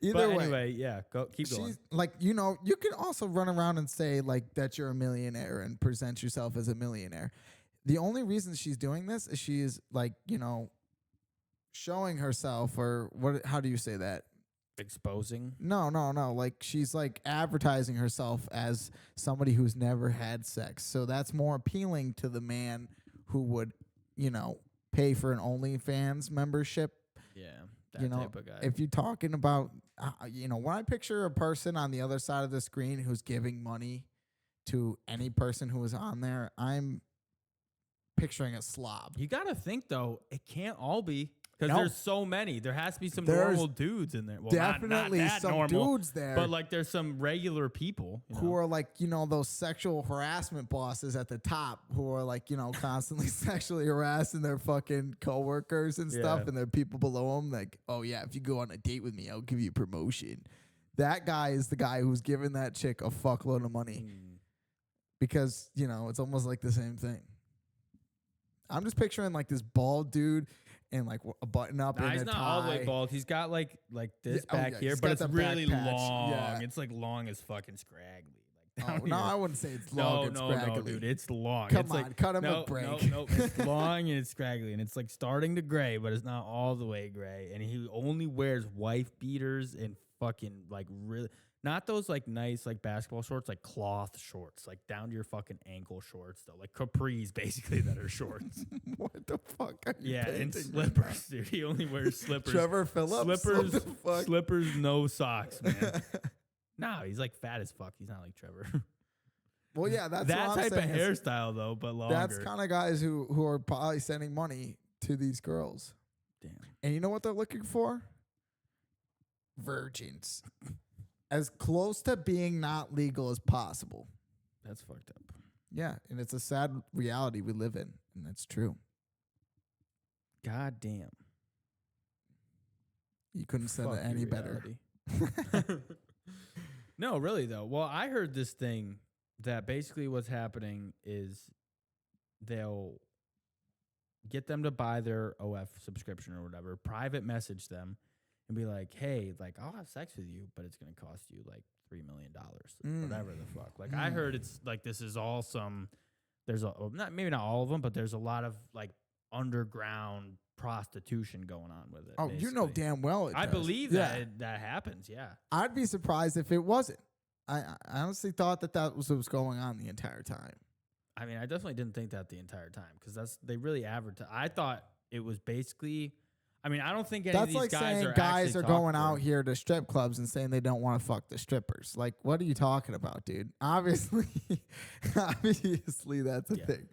Either But way, anyway, yeah, keep going. she's like, you can also run around and say like that you're a millionaire and present yourself as a millionaire. The only reason she's doing this is she is like, showing herself, or what? How do you say that? Exposing. No. Like she's like advertising herself as somebody who's never had sex. So that's more appealing to the man who would, pay for an OnlyFans membership. Yeah, that type of guy. If you're talking about, when I picture a person on the other side of the screen who's giving money to any person who is on there, I'm picturing a slob. You got to think, though, it can't all be. Because No. there's so many. There has to be some There's normal dudes in there. Well, Definitely not that some normal, dudes there but like there's some regular people who are like, those sexual harassment bosses at the top who are like, constantly sexually harassing their fucking coworkers and stuff, Yeah. and their people below them. Like, oh yeah, if you go on a date with me, I'll give you a promotion. That guy is the guy who's giving that chick a fuckload of money because, it's almost like the same thing. I'm just picturing like this bald dude and like a button up Nah, and he's a not tie. all the way bald. He's got like this Yeah, back yeah, here, he's but got it's the back really patch. long. Yeah. It's like long as fucking scraggly. Like Oh, down no, here. I wouldn't say it's long and No, scraggly. dude, it's long. Come it's on, like, cut him no, a break. No, it's long and it's scraggly, and it's like starting to gray, but it's not all the way gray. And he only wears wife beaters and fucking like really not those like nice like basketball shorts, like cloth shorts, like down to your fucking ankle shorts though, like capris basically that are shorts. What the fuck are you Yeah, and painting slippers, dude. He only wears slippers. Trevor Phillips? Slippers, What the fuck? slippers, no socks, man. No, he's like fat as fuck. He's not like Trevor. Well, yeah, that's that what I'm type of saying is hairstyle though, but longer. that's kind of guys who are probably sending money to these girls. Damn. And you know what they're looking for? Virgins. As close to being not legal as possible. That's fucked up. Yeah, and it's a sad reality we live in, and that's true. God damn. You couldn't send Fuck it any your better. reality. No, really though. Well, I heard this thing that basically what's happening is they'll get them to buy their OF subscription or whatever, private message them and be like, hey, like I'll have sex with you, but it's going to cost you like $3 million, whatever the fuck. Like I heard it's like, this is all there's maybe not all of them, but there's a lot of like underground prostitution going on with it. Oh, you know basically. damn well it I does. believe that that happens. Yeah. I'd be surprised if it wasn't. I honestly thought that was what was going on the entire time. I mean, I definitely didn't think that the entire time because they really advertise. I thought it was basically. I mean, I don't think any That's of these like guys saying are guys actually are going talked out to. here to strip clubs and saying they don't want to fuck the strippers. Like, what are you talking about, dude? Obviously, that's a Yeah. thing.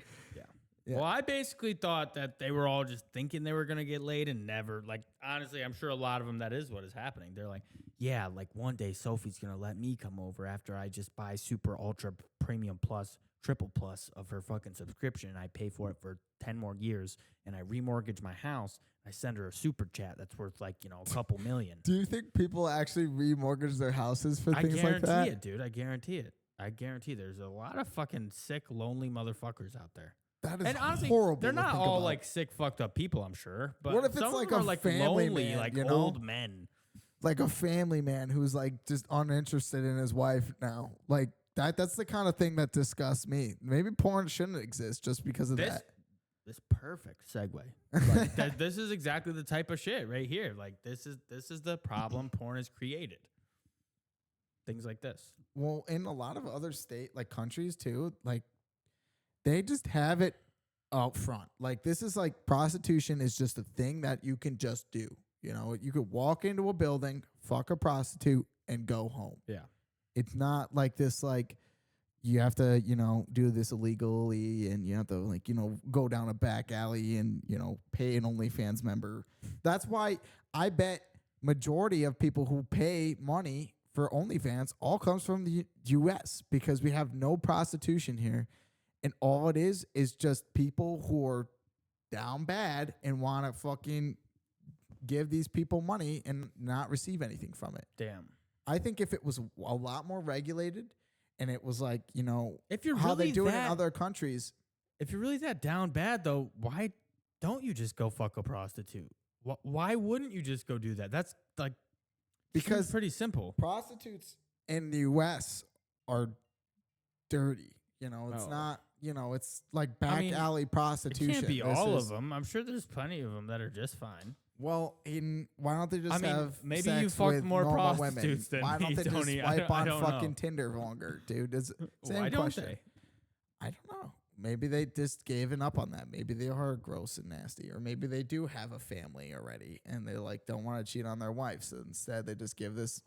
Yeah. Well, I basically thought that they were all just thinking they were going to get laid and never, like, honestly, I'm sure a lot of them, that is what is happening. They're like, yeah, like one day Sophie's going to let me come over after I just buy super ultra premium plus, triple plus of her fucking subscription. And I pay for it for 10 more years and I remortgage my house. I send her a super chat that's worth like, a couple million. Do you think people actually remortgage their houses for I things like that? guarantee it, dude. I guarantee it. I guarantee there's a lot of fucking sick, lonely motherfuckers out there. That is And honestly, horrible. they're to not think all about. like sick, fucked up people. I'm sure. But What if it's some like of them a are like family lonely, man, like you know? old men? Like a family man who's like just uninterested in his wife now. Like that's the kind of thing that disgusts me. Maybe porn shouldn't exist just because of that. This perfect segue. Like, this is exactly the type of shit right here. Like this is the problem porn has created. things like this. Well, in a lot of other countries too, like they just have it out front. Like this is like prostitution is just a thing that you can just do. You know, you could walk into a building, fuck a prostitute, and go home. Yeah. It's not like this, like, you have to, do this illegally and you have to, like, go down a back alley and, pay an OnlyFans member. That's why I bet majority of people who pay money for OnlyFans all comes from the U.S. because we have no prostitution here. And all it is just people who are down bad and want to fucking give these people money and not receive anything from it. Damn. I think if it was a lot more regulated and it was like, if you're how really they do it in other countries. If you're really that down bad, though, why don't you just go fuck a prostitute? Why wouldn't you just go do that? That's like, because pretty simple. Prostitutes in the U.S. are dirty. It's not, it's like back alley prostitution. It can't be all of them. I'm sure there's plenty of them that are just fine. Well, why don't they just have maybe sex you fucked with more normal prostitutes women? than Why don't me, they Tony? just swipe on fucking know. Tinder longer, dude? Why don't they? I don't know. Maybe they just gave up on that. Maybe they are gross and nasty, or maybe they do have a family already and they like don't want to cheat on their wife. So instead, they just give this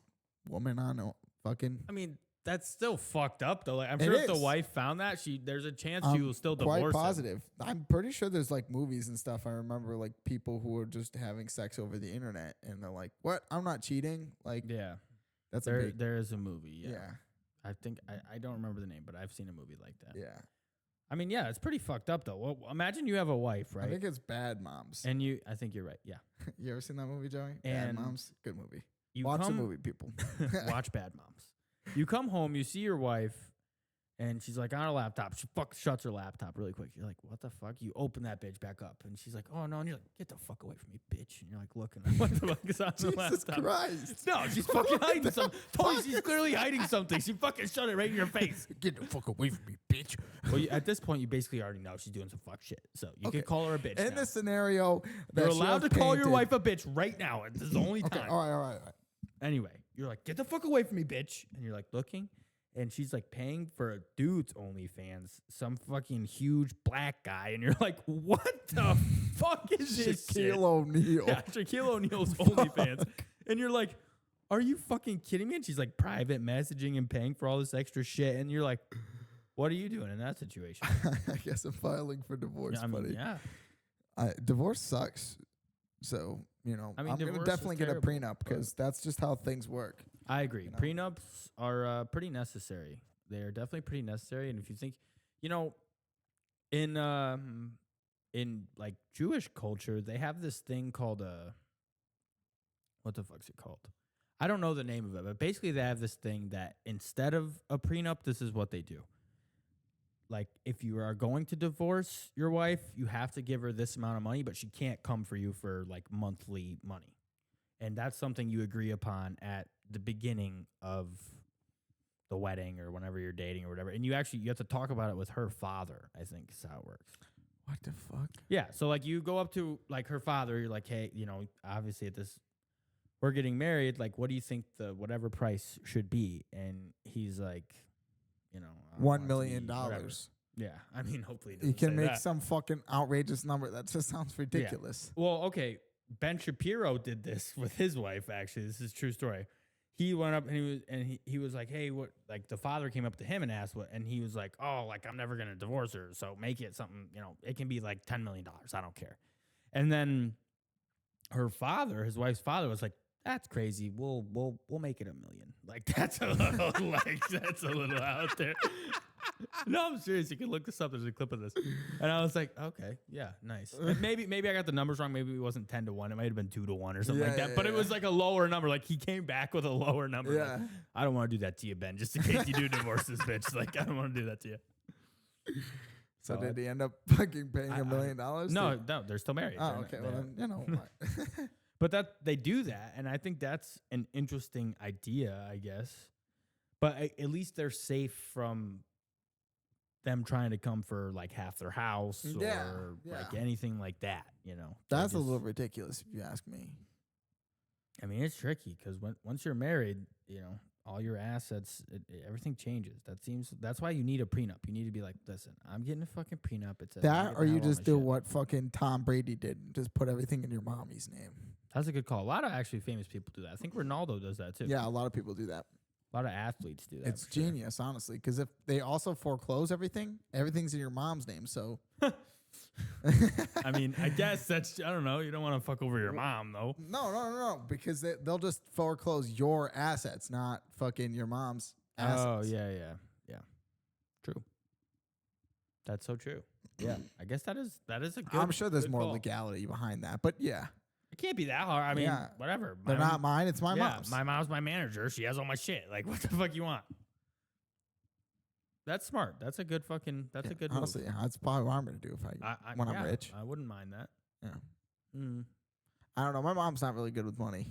woman on fucking. I mean, that's still fucked up though. Like, I'm sure if the wife found that, there's a chance she will still divorce. Quite positive. I'm pretty sure there's like movies and stuff. I remember like people who are just having sex over the internet and they're like, "What? I'm not cheating." Like, yeah, that's there is a movie. Yeah. I think I don't remember the name, but I've seen a movie like that. Yeah. I mean, yeah, it's pretty fucked up though. Well, imagine you have a wife, right? I think it's Bad Moms. And I think you're right. Yeah. You ever seen that movie, Joey? And Bad Moms, good movie. You Watch the movie, people. Watch Bad Moms. You come home, you see your wife, and she's like on her laptop. She shuts her laptop really quick. You're like, what the fuck? You open that bitch back up, and she's like, oh no. And you're like, get the fuck away from me, bitch. And you're like looking at what the fuck is on the laptop. Jesus Christ. No, she's fucking hiding something. Tony, she's clearly hiding something. She fucking shut it right in your face. Get the fuck away from me, bitch. Well, at this point, you basically already know she's doing some fuck shit. So you can call her a bitch. In this scenario, you're allowed to call your wife a bitch right now. This is the only time. Okay, all right. Anyway, you're like, get the fuck away from me, bitch. And you're like looking. And she's like paying for a dude's OnlyFans, some fucking huge black guy. And you're like, what the fuck is this shit? Shaquille O'Neal. Yeah, Shaquille O'Neal's OnlyFans. And you're like, are you fucking kidding me? And she's like private messaging and paying for all this extra shit. And you're like, what are you doing in that situation? I guess I'm filing for divorce, buddy. Yeah. Divorce sucks. So, I'm going to definitely get a prenup because that's just how things work. I agree. Prenups are pretty necessary. They are definitely pretty necessary. And if you think, in like Jewish culture, they have this thing called what the fuck's it called? I don't know the name of it, but basically they have this thing that instead of a prenup, this is what they do. Like, if you are going to divorce your wife, you have to give her this amount of money, but she can't come for you for like monthly money. And that's something you agree upon at the beginning of the wedding or whenever you're dating or whatever. And you have to talk about it with her father, I think is how it works. What the fuck? Yeah. So like you go up to like her father, you're like, hey, obviously we're getting married. Like, what do you think the whatever price should be? And he's like, $1 million. Yeah, I mean, hopefully he can make some fucking outrageous number. That just sounds ridiculous. Yeah. Well, okay, Ben Shapiro did this with his wife. Actually, this is a true story. He went up and he was like, hey, what? Like the father came up to him and asked what, and he was like, oh, like I'm never gonna divorce her, so make it something. It can be like $10 million. I don't care. And then his wife's father, was like, that's crazy. We'll make it $1 million. Like that's a little out there. No, I'm serious. You can look this up. There's a clip of this. And I was like, okay, yeah, nice. And maybe I got the numbers wrong. Maybe it wasn't 10-1. It might have been 2-1 or something like that. But it was like a lower number. Like he came back with a lower number. Yeah. Like, I don't want to do that to you, Ben. Just in case you do divorce this bitch. Like I don't want to do that to you. So did he end up fucking paying $1 million? No, they're still married. Oh, okay. Well, then, But they do that, and I think that's an interesting idea, I guess. But at least they're safe from them trying to come for like half their house or like anything like that, That's a little ridiculous if you ask me. I mean, it's tricky because once you're married, all your assets, everything changes. That's why you need a prenup. You need to be like, listen, I'm getting a fucking prenup. It says That, or you just do what fucking Tom Brady did, and just put everything in your mommy's name. That's a good call. A lot of actually famous people do that. I think Ronaldo does that too. Yeah, a lot of people do that. A lot of athletes do that. It's genius, honestly, because if they also foreclose everything, everything's in your mom's name. So, I mean, I guess that's, I don't know. You don't want to fuck over your mom, though. No, because they'll just foreclose your assets, not fucking your mom's assets. Oh, yeah. True. That's so true. Yeah, I guess that is a good. I'm sure there's more call. legality behind that, but yeah. It can't be that hard. I mean, Yeah. whatever. They're not mine. It's my mom's. My mom's my manager. She has all my shit. Like, what the fuck you want? That's smart. That's a good fucking. That's a good. Honestly, move. yeah, that's probably what I'm gonna do if when I'm rich. I wouldn't mind that. Yeah. I don't know. My mom's not really good with money.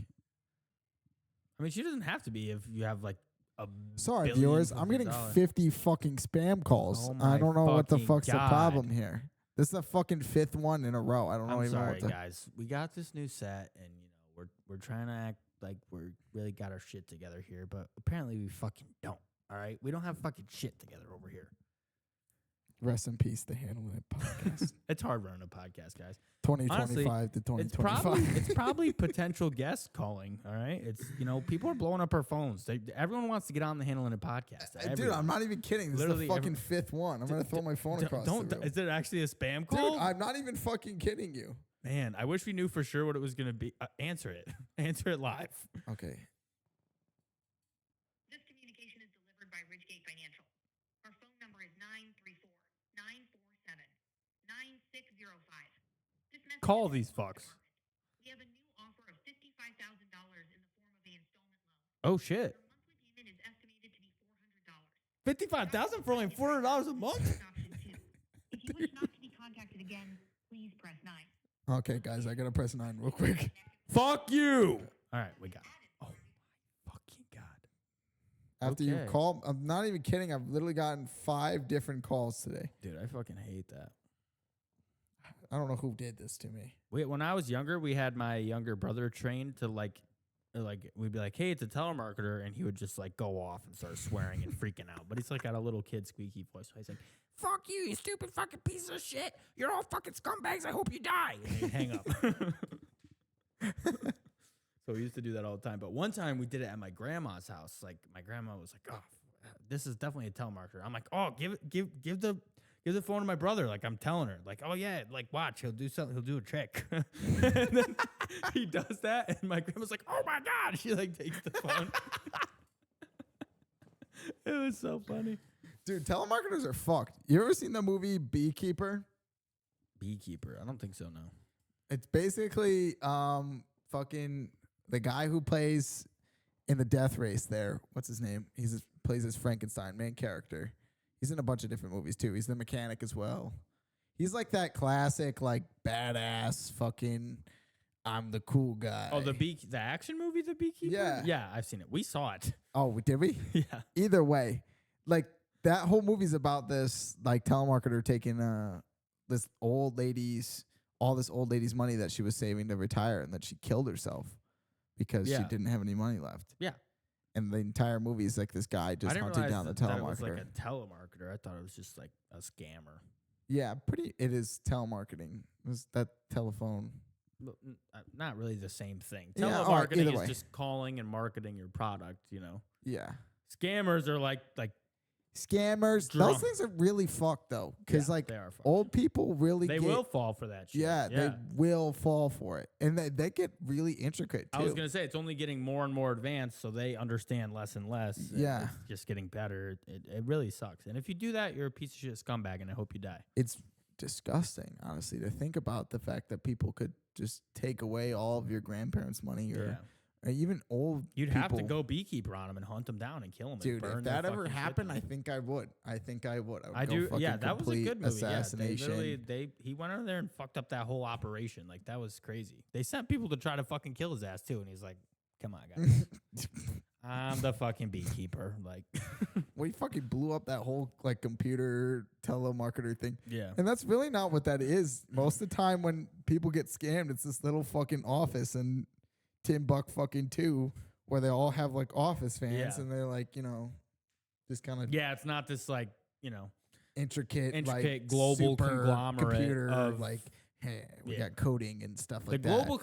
I mean, she doesn't have to be if you have like a. Sorry, billion viewers. I'm fucking getting dollars. 50 fucking spam calls. Oh I don't know what the fucking fuck's the God. problem here. This is the fucking 5th one in a row. I don't know I'm even sorry, what the. guys. We got this new set, and we're trying to act like we're really got our shit together here, but apparently we fucking don't. All right, we don't have fucking shit together over here. Rest in peace, the Handlin It podcast. It's hard running a podcast, guys. 2025 to 2025. It's probably potential guests calling. All right, it's people are blowing up our phones. Everyone wants to get on the Handlin It podcast. Dude, Everyone. I'm not even kidding. This Literally is the fucking 5th one. I'm gonna throw my phone across the room. Is it actually a spam call? Dude, I'm not even fucking kidding you. Man, I wish we knew for sure what it was gonna be. Answer it. Answer it live. Okay. This communication is delivered by Ridgegate Financial. Our phone number is 934-947-9605. This message Call is these important. fucks. We have a new offer of $55,000 in the form of an installment loan. Oh shit. Your monthly payment is estimated to be $400. $55,000 for only $400 a month? Option 2. If you wish not to be contacted again, please press 9. Okay, guys, I gotta press 9 real quick. Fuck you. All right, we got it. Oh my fucking God. After you call, I'm not even kidding. I've literally gotten 5 different calls today. Dude, I fucking hate that. I don't know who did this to me. When I was younger, we had my younger brother trained to like we'd be like, hey, it's a telemarketer, and he would just like go off and start swearing and freaking out. But he's like got a little kid squeaky voice. So he's like, fuck you, you stupid fucking piece of shit. You're all fucking scumbags. I hope you die. And he'd hang up. So we used to do that all the time. But one time we did it at my grandma's house. Like my grandma was like, oh, this is definitely a telemarketer. I'm like, oh, give the phone to my brother. Like I'm telling her, like, oh yeah, like watch, he'll do something, he'll do a trick. And then he does that, and my grandma's like, oh my God. She like takes the phone. It was so funny. Dude, telemarketers are fucked. You ever seen the movie Beekeeper? Beekeeper. I don't think so, no. It's basically fucking the guy who plays in the Death Race there. What's his name? Plays as Frankenstein, main character. He's in a bunch of different movies too. He's the mechanic as well. He's like that classic, like badass fucking I'm the cool guy. Oh, the action movie, The Beekeeper? Yeah. Yeah, I've seen it. We saw it. Oh, did we? Yeah. Either way, like that whole movie's about this like telemarketer taking this old lady's money that she was saving to retire, and that she killed herself because she didn't have any money left. Yeah. And the entire movie is like this guy just hunting down the telemarketer. That it was like a telemarketer. I thought it was just like a scammer. Yeah, it is telemarketing. It was that telephone. Not really the same thing. Yeah, Telemarketing is just calling and marketing your product, Yeah. Scammers are like scammers. Drunk. Those things are really fucked though, because Yeah, like they are fucked. old people really they will fall for that shit. Yeah, they will fall for it, and they get really intricate too. I was gonna say it's only getting more and more advanced, so they understand less and less. Yeah, it's just getting better. It really sucks. And if you do that, you're a piece of shit scumbag, and I hope you die. It's disgusting, honestly, to think about the fact that people could just take away all of your grandparents' money or even old You'd people. have to go beekeeper on them and hunt them down and kill them. Dude, and burn if that their ever fucking happened, shit I think I would. I would I do. fucking Yeah, that was a good movie. assassination. Yeah, he went in there and fucked up that whole operation. Like that was crazy. They sent people to try to fucking kill his ass too, and he's like, "Come on, guys, I'm the fucking beekeeper." Like, well, he fucking blew up that whole like computer telemarketer thing. Yeah, and that's really not what that is. Most of the time, when people get scammed, it's this little fucking office in Timbuk fucking 2. where they all have like office fans Yeah. and they're like, just kind of Yeah, it's not this like, intricate like global super conglomerate computer of like, hey, we Yeah. got coding and stuff the like global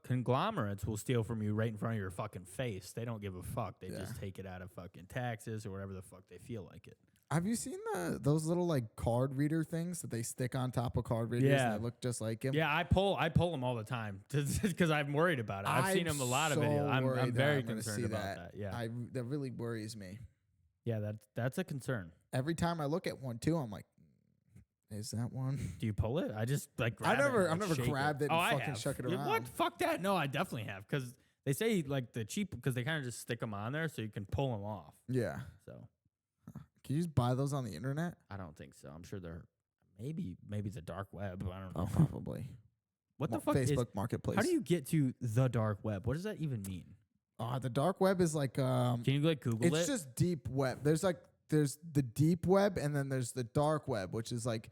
conglomerates will steal from you right in front of your fucking face. They don't give a fuck. They Yeah. just take it out of fucking taxes or whatever the fuck they feel like it. Have you seen those little like card reader things that they stick on top of card readers Yeah. and they look just like him? Yeah, I pull them all the time because I'm worried about it. I've seen them a lot of videos. I'm very concerned about that. Yeah, that really worries me. yeah, that's a concern. Every time I look at one too, I'm like, is that one? Do you pull it? I just like grab I've it. never grabbed it and I fucking have. shuck it Yeah, around. what? Fuck that. No, I definitely have because they say like the cheap because they kind of just stick them on there so you can pull them off. Yeah. So Can you just buy those on the internet? I don't think so. I'm sure they're maybe the dark web. I don't know. Oh, probably. What the fuck Facebook is? Marketplace. How do you get to the dark web? What does that even mean? The dark web is like Can you like Google it? it's just deep web. There's the deep web and then there's the dark web, which is like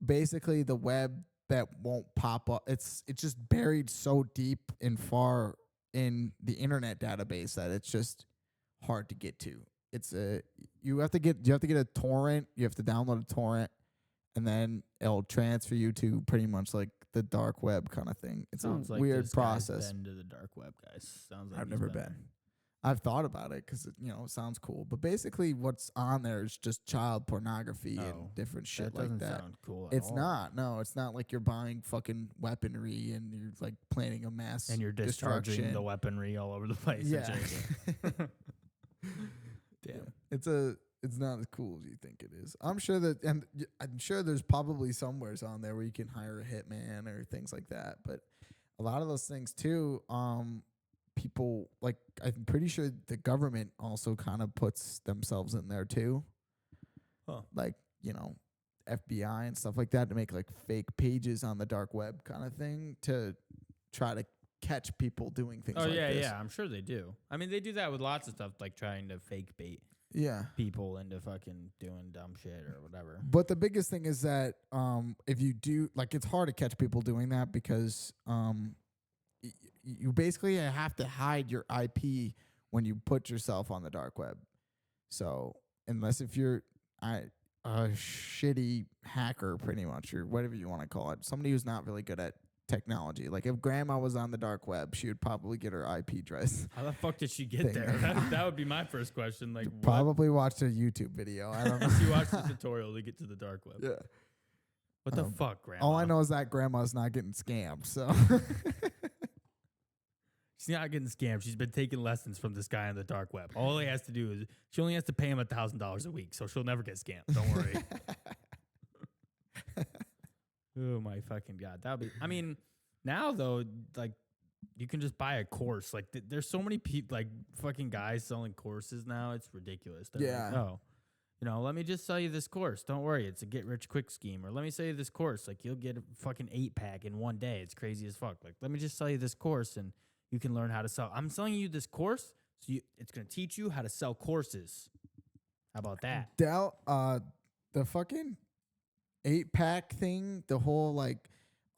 basically the web that won't pop up. It's just buried so deep and far in the internet database that it's just hard to get to. You have to get a torrent, you have to download a torrent, and then it'll transfer you to pretty much like the dark web kind of thing. It's Sounds a like weird this guy's process. been to the dark web, guys. Sounds like I've he's never been. been. I've thought about it because it sounds cool, but basically what's on there is just child pornography Oh, and different shit That like doesn't that. sound cool at It's all. not. No, it's not like you're buying fucking weaponry and you're like planning a mass And you're discharging destruction. the weaponry all over the place. Yeah. Damn. Yeah. It's not as cool as you think it is. I'm sure there's probably somewheres on there where you can hire a hitman or things like that. But a lot of those things too, people like I'm pretty sure the government also kind of puts themselves in there too. Huh. Like, FBI and stuff like that to make like fake pages on the dark web kind of thing to try to catch people doing things Oh like yeah, this. yeah. I'm sure they do. I mean, they do that with lots of stuff, like trying to fake bait Yeah. people into fucking doing dumb shit or whatever. But the biggest thing is that if you do, like, it's hard to catch people doing that because you basically have to hide your IP when you put yourself on the dark web. So unless if you're a shitty hacker, pretty much, or whatever you want to call it, somebody who's not really good at technology. Like if grandma was on the dark web, she would probably get her IP address. How the fuck did she get Thing. there? That would be my first question. Like, what? Probably watched a YouTube video. I don't know. She watched the tutorial to get to the dark web. Yeah. What the fuck, grandma? All I know is that grandma's not getting scammed. So She's not getting scammed. She's been taking lessons from this guy on the dark web. All he has to do is she only has to pay him $1,000 a week, so she'll never get scammed. Don't worry. Oh my fucking god, that would be. I mean, now though, like you can just buy a course. Like there's so many people, like fucking guys selling courses now. It's ridiculous. They're Yeah. Like, oh, let me just sell you this course. Don't worry, it's a get rich quick scheme. Or let me sell you this course. Like you'll get a fucking 8-pack in one day. It's crazy as fuck. Like let me just sell you this course and you can learn how to sell. I'm selling you this course, so it's gonna teach you how to sell courses. How about that? the fucking 8-pack thing, the whole like,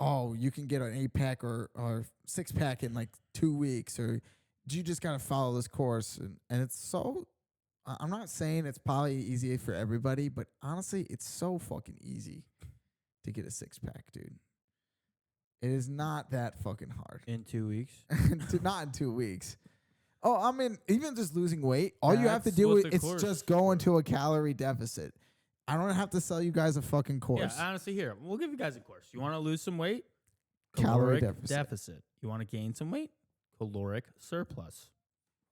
oh, you can get an 8-pack or 6-pack in like 2 weeks, or you just gotta follow this course, and it's so. I'm not saying it's probably easy for everybody, but honestly, it's so fucking easy to get a 6-pack, dude. It is not that fucking hard. In 2 weeks. Not in 2 weeks. Oh, I mean, even just losing weight, all you have to That's do what is the it's course just is go for. into a calorie deficit. I don't have to sell you guys a fucking course. Yeah, honestly, here we'll give you guys a course. You want to lose some weight? Calorie Caloric deficit. You want to gain some weight? Caloric surplus.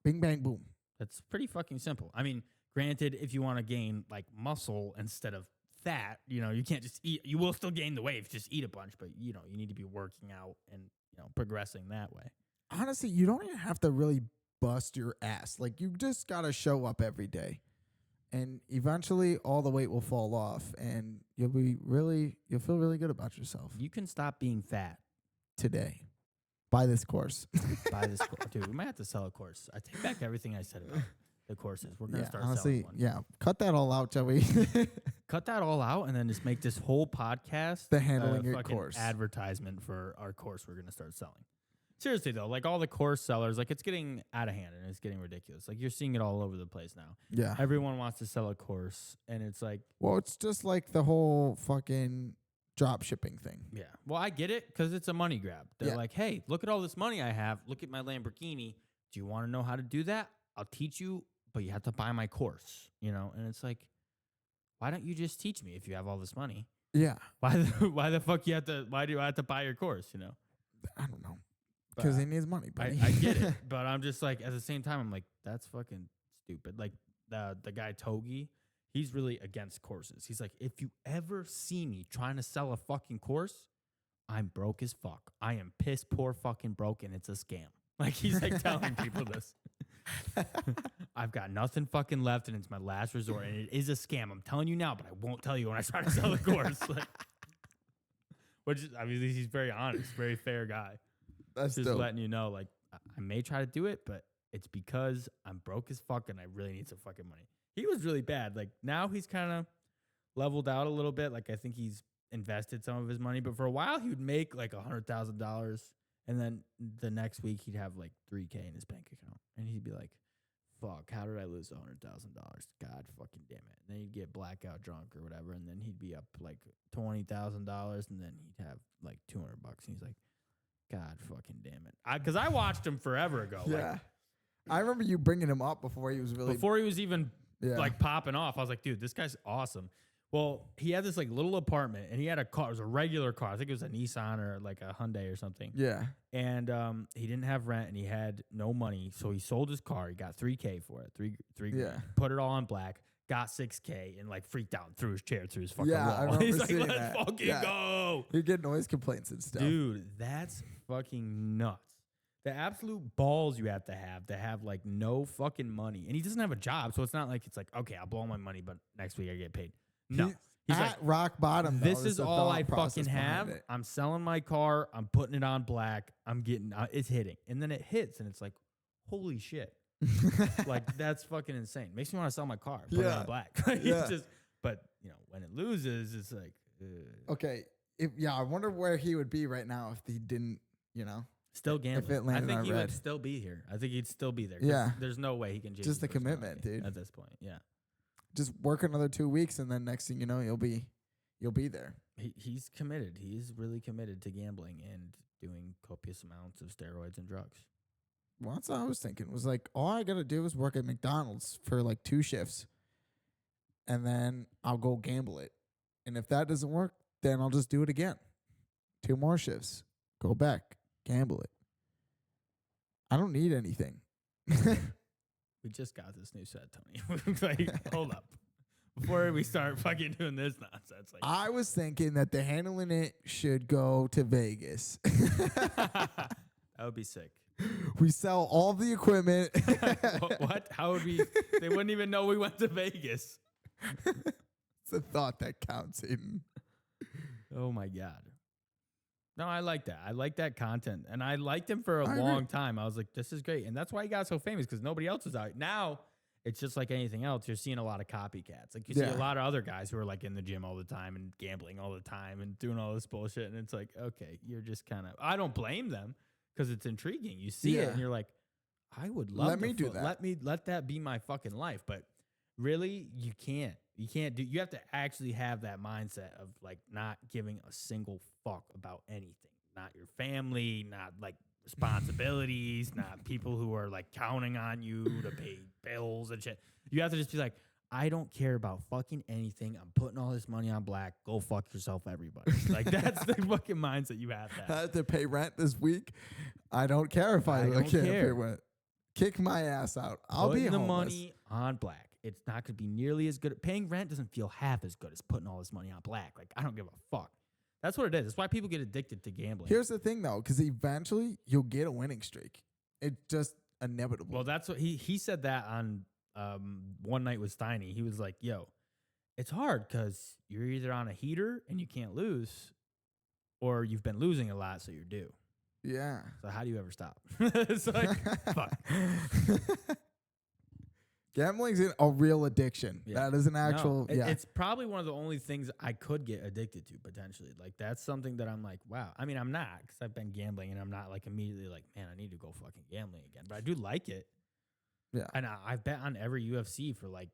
Bing, bang, boom. That's pretty fucking simple. I mean, granted, if you want to gain like muscle instead of fat, you can't just eat. You will still gain the weight if you just eat a bunch, but you need to be working out and progressing that way. Honestly, you don't even have to really bust your ass. Like, you just got to show up every day. And eventually all the weight will fall off and you'll feel really good about yourself You can stop being fat. today. Buy this course. Buy this course. Dude, we might have to sell a course. I take back everything I said about the courses. We're going to start selling one. yeah. Cut that all out, Joey. Cut that all out and then just make this whole podcast The Handling It fucking course. advertisement for our course we're going to start selling. seriously though, like all the course sellers, like it's getting out of hand and it's getting ridiculous. Like you're seeing it all over the place now. Yeah. Everyone wants to sell a course, and it's like, Well, it's just like the whole fucking drop shipping thing. yeah. Well, I get it because it's a money grab. They're Yeah. like, hey, look at all this money I have. Look at my Lamborghini. Do you want to know how to do that? I'll teach you, but you have to buy my course, you know? And it's like, why don't you just teach me if you have all this money? Yeah. Why the fuck why do I have to buy your course, you know? I don't know. Because But he needs money, buddy. I get it, but I'm just like, at the same time, I'm like, that's fucking stupid. Like the guy Togi, he's really against courses. He's like, if you ever see me trying to sell a fucking course, I'm broke as fuck. I am piss poor fucking broke, and it's a scam. Like he's like telling people this. I've got nothing fucking left, and it's my last resort, and it is a scam. I'm telling you now, but I won't tell you when I try to sell the course. Like, which is, I mean, he's very honest, very fair guy. That's Just dope. letting you know, like, I may try to do it, but it's because I'm broke as fuck and I really need some fucking money. He was really bad. Like, now he's kind of leveled out a little bit. Like, I think he's invested some of his money, but for a while he would make like $100,000, and then the next week he'd have like $3K in his bank account, and he'd be like, fuck, how did I lose $100,000? God fucking damn it. And then he'd get blackout drunk or whatever, and then he'd be up like $20,000, and then he'd have like $200, and he's like, God fucking damn it. Because I watched him forever ago. Yeah. Like, I remember you bringing him up before he was really. before he was even Yeah. like popping off, I was like, dude, this guy's awesome. Well, he had this like little apartment, and he had a car. It was a regular car. I think it was a Nissan or like a Hyundai or something. Yeah. And he didn't have rent, and he had no money, so he sold his car. He got $3K for it. Three Yeah. grand. Put it all on black. Got $6K and like freaked out and threw his chair through his fucking Yeah, I wall. remember He's like, seeing let's that. fucking Yeah. go. You get noise complaints and stuff. Dude, that's fucking nuts. The absolute balls you have to have like no fucking money. And he doesn't have a job, so it's not like it's like, okay, I'll blow my money, but next week I get paid. No. He's At like, rock bottom, though, this is the all thought I process fucking behind have. it. I'm selling my car. I'm putting it on black. I'm getting it's hitting. And then it hits, and it's like, holy shit. Like, that's fucking insane. Makes me want to sell my car. Put it Yeah. on black. Like, Yeah. it's just, but, you know, when it loses, it's like, Okay. I wonder where he would be right now if he didn't, you know. still gambling. I landed think on he red. would still be here. I think he'd still be there. 'Cause Yeah. There's no way he can change Just his the commitment, personality dude. at this point. Yeah. Just work another 2 weeks, and then next thing you know, you'll be there. He's committed. He's really committed to gambling and doing copious amounts of steroids and drugs. Well, that's what I was thinking. Was like, all I gotta do is work at McDonald's for like 2 shifts, and then I'll go gamble it. And if that doesn't work, then I'll just do it again. 2 more shifts. Go back, gamble it. I don't need anything. We just got this new set, Tony. Like, hold up. Before we start fucking doing this nonsense. Like, I was thinking that the Handlin It should go to Vegas. that would be sick. We sell all the equipment. What? How would we? They wouldn't even know we went to Vegas. It's a thought that counts, Aiden. Oh my God. No, I like that. I like that content. And I liked him for a I agree. long time. I was like, this is great. And that's why he got so famous, because nobody else is out. Now, it's just like anything else. You're seeing a lot of copycats. Like, you see Yeah. a lot of other guys who are like in the gym all the time and gambling all the time and doing all this bullshit. And it's like, okay, you're just kind of, I don't blame them because it's intriguing. You see it Yeah. and you're like, I would love Let me do that. Let that be my fucking life. But really, you can't. You have to actually have that mindset of like not giving a single fuck about anything. Not your family, not like responsibilities, not people who are like counting on you to pay bills and shit. You have to just be like, I don't care about fucking anything. I'm putting all this money on black. Go fuck yourself, everybody. Like, that's the fucking mindset you have to I have. have to pay rent this week. I don't care if I don't can't care. pay rent. Kick my ass out. I'll Putting be the homeless. money on black. It's not going to be nearly as good. Paying rent doesn't feel half as good as putting all this money on black. Like, I don't give a fuck. That's what it is. That's why people get addicted to gambling. Here's the thing, though, because eventually you'll get a winning streak. It's just inevitable. Well, that's what he said that on One Night with Steiny. He was like, yo, it's hard because you're either on a heater and you can't lose, or you've been losing a lot, so you're due. Yeah. So how do you ever stop? It's like, fuck. Gambling's a real addiction. Yeah. That is an actual. No, it's probably one of the only things I could get addicted to potentially. Like that's something that I'm like, wow. I mean, I'm not because I've been gambling and I'm not like immediately like, man, I need to go fucking gambling again. But I do like it. Yeah. And I've bet on every UFC for like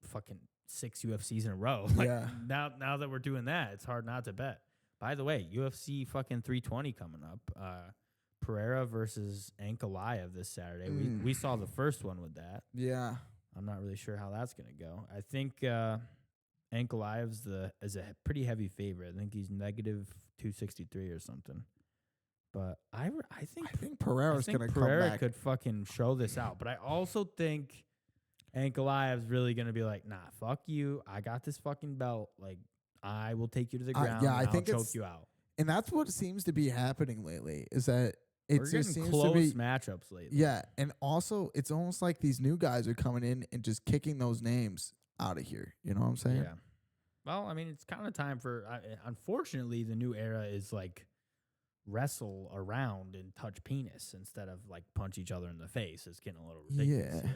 fucking 6 UFCs in a row. Like Yeah. Now that we're doing that, it's hard not to bet. By the way, UFC fucking 320 coming up. Pereira versus Ankalaev this Saturday. We saw the first one with that. Yeah. I'm not really sure how that's going to go. I think Ankalaev's is a pretty heavy favorite. I think he's negative 263 or something. But I think Pereira's going to come Pereira back. could fucking show this out. But I also think Ankalaev's really going to be like, nah, fuck you. I got this fucking belt. Like, I will take you to the ground. Yeah, and I think I'll choke you out. And that's what seems to be happening lately is that it We're just getting seems close to be matchups lately. Yeah, and also it's almost like these new guys are coming in and just kicking those names out of here. You know what I'm saying? Yeah. Well, I mean, it's kind of time for. Unfortunately, the new era is like wrestle around and touch penis instead of like punch each other in the face. It's getting a little ridiculous. Yeah.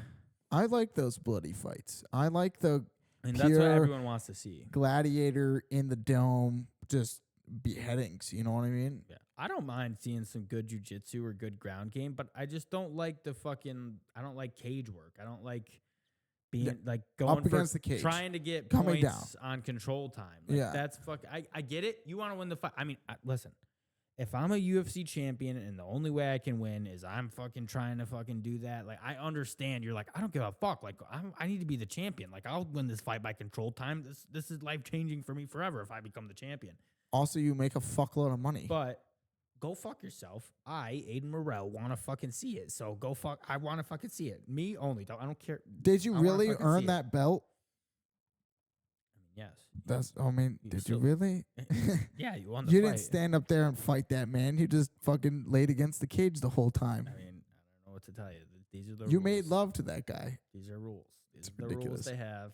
I like those bloody fights. I like the And that's what pure everyone wants to see. gladiator in the dome, just beheadings. You know what I mean? Yeah. I don't mind seeing some good jujitsu or good ground game, but I just don't like I don't like cage work. I don't like being like going up against the cage, trying to get coming points on control time. Like, Yeah. that's I get it. You want to win the fight. I mean, listen, if I'm a UFC champion and the only way I can win is I'm fucking trying to fucking do that, like I understand. You're like, I don't give a fuck. Like I need to be the champion. Like I'll win this fight by control time. This is life changing for me forever if I become the champion. Also, you make a fuckload of money. But go fuck yourself. I, Aiden Morrell, want to fucking see it. So go fuck. I want to fucking see it. Me only. I don't care. Did you I wanna really fucking earn see it. that belt? Yes. Did you still- really? Yeah, you won the You fight. didn't stand up there and fight that man. You just fucking laid against the cage the whole time. I mean, I don't know what to tell you. These are the You rules. made love to that guy. These are rules. These It's are the rules ridiculous. they have.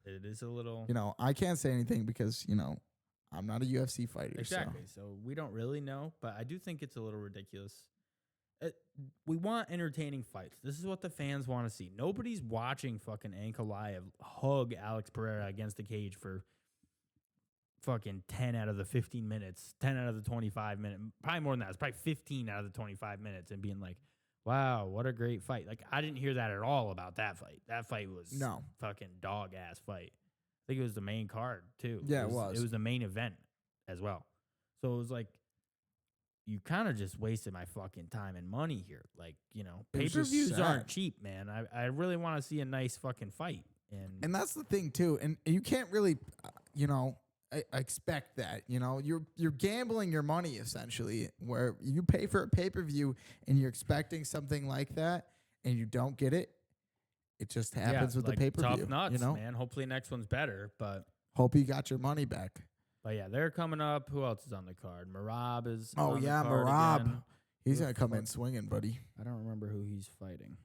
It is a little You know, I can't say anything because, I'm not a UFC fighter. exactly. So we don't really know, but I do think it's a little ridiculous. We want entertaining fights. This is what the fans want to see. Nobody's watching fucking Ankalaev hug Alex Pereira against the cage for fucking 10 out of the 15 minutes, 10 out of the 25 minutes, probably more than that. It's probably 15 out of the 25 minutes and being like, wow, what a great fight. Like, I didn't hear that at all about that fight. That fight was fucking dog-ass fight. I think it was the main card, too. Yeah, it was. It was the main event as well. So it was like, you kind of just wasted my fucking time and money here. Like, It was just pay-per-views sad. aren't cheap, man. I really want to see a nice fucking fight. And that's the thing too. And you can't really, expect that. You're gambling your money essentially, where you pay for a pay-per-view and you're expecting something like that, and you don't get it. It just happens with like the pay-per-view. tough nuts, man. Hopefully next one's better, but Hope you got your money back. yeah, they're coming up. Who else is on the card? Marab is. Oh on the yeah, card Marab. again. He's Who gonna the come in fuck- swinging, buddy. I don't remember who he's fighting.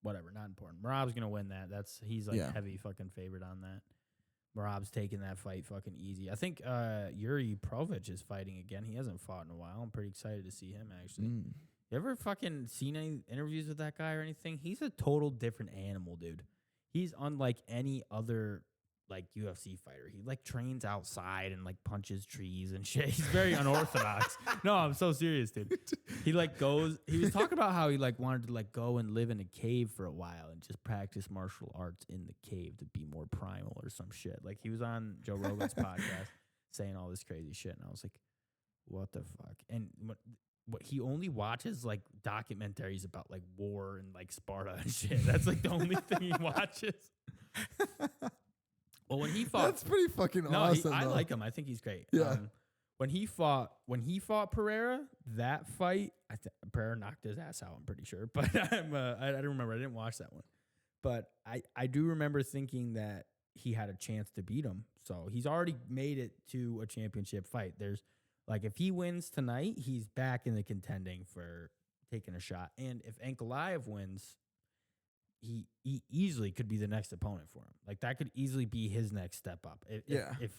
Whatever, not important. Marab's gonna win that. He's like Yeah. heavy fucking favorite on that. Marab's taking that fight fucking easy. I think Yuri Provich is fighting again. He hasn't fought in a while. I'm pretty excited to see him actually. You ever fucking seen any interviews with that guy or anything? He's a total different animal, dude. He's unlike any other like UFC fighter. He like trains outside and like punches trees and shit. He's very unorthodox. No, I'm so serious, dude. He like goes. He was talking about how he like wanted to like go and live in a cave for a while and just practice martial arts in the cave to be more primal or some shit. Like he was on Joe Rogan's podcast saying all this crazy shit, and I was like, what the fuck? And what he only watches like documentaries about like war and like Sparta and shit. That's like the only thing he watches. Well, when he fought, That's pretty fucking awesome. I though. like him. I think he's great. Yeah. When he fought Pereira, that fight, Pereira knocked his ass out. I'm pretty sure, but I don't remember. I didn't watch that one, but I do remember thinking that he had a chance to beat him. So he's already made it to a championship fight. There's like if he wins tonight, he's back in the contending for taking a shot. And if Ankalaev wins, he easily could be the next opponent for him. Like that could easily be his next step up. If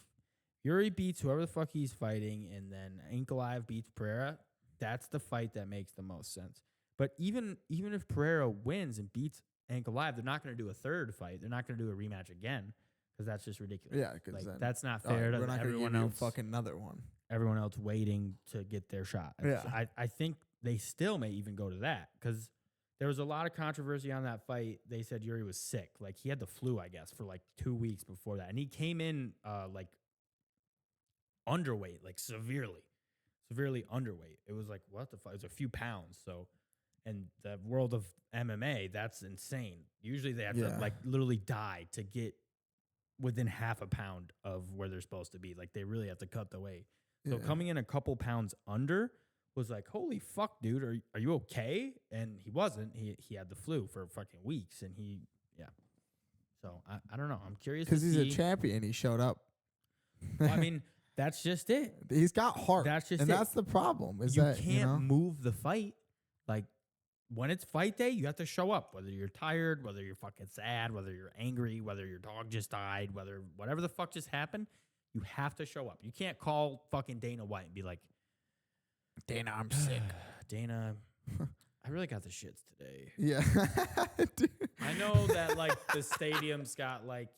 Yuri beats whoever the fuck he's fighting and then Ankalaev beats Pereira, that's the fight that makes the most sense. But even if Pereira wins and beats ankle live, they're not going to do a third fight. They're not going to do a rematch again because that's just ridiculous. Yeah, because like, that's not fair to we're not everyone give you else. fucking another one. Everyone else waiting to get their shot. Yeah. I think they still may even go to that because there was a lot of controversy on that fight. They said Yuri was sick. Like, he had the flu, I guess, for like 2 weeks before that. And he came in like underweight, like severely underweight. It was like, what the fuck? It was a few pounds. So, in the world of MMA, that's insane. Usually they have to like literally die to get within half a pound of where they're supposed to be. Like, they really have to cut the weight. So coming in a couple pounds under was like, holy fuck, dude, are you okay? And he wasn't. He had the flu for fucking weeks, and So I don't know. I'm curious because he's a champion. He showed up. Well, I mean, that's just it. He's got heart. That's just and it. That's the problem. Is you that can't move the fight. Like, when it's fight day, you have to show up. Whether you're tired, whether you're fucking sad, whether you're angry, whether your dog just died, whatever the fuck just happened, you have to show up. You can't call fucking Dana White and be like, Dana, I'm sick. Dana, I really got the shits today. Yeah. I know that, like, the stadium's got, like,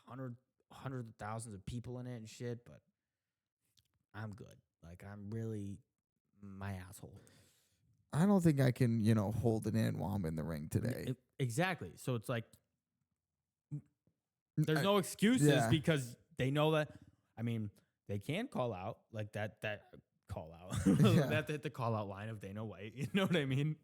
100 thousands of people in it and shit, but I'm good. Like, I'm really my asshole. I don't think I can, hold it in while I'm in the ring today. Exactly. So it's like, there's no excuses because they know that, I mean, they can call out like that call out. They have to hit the call out line of Dana White. You know what I mean?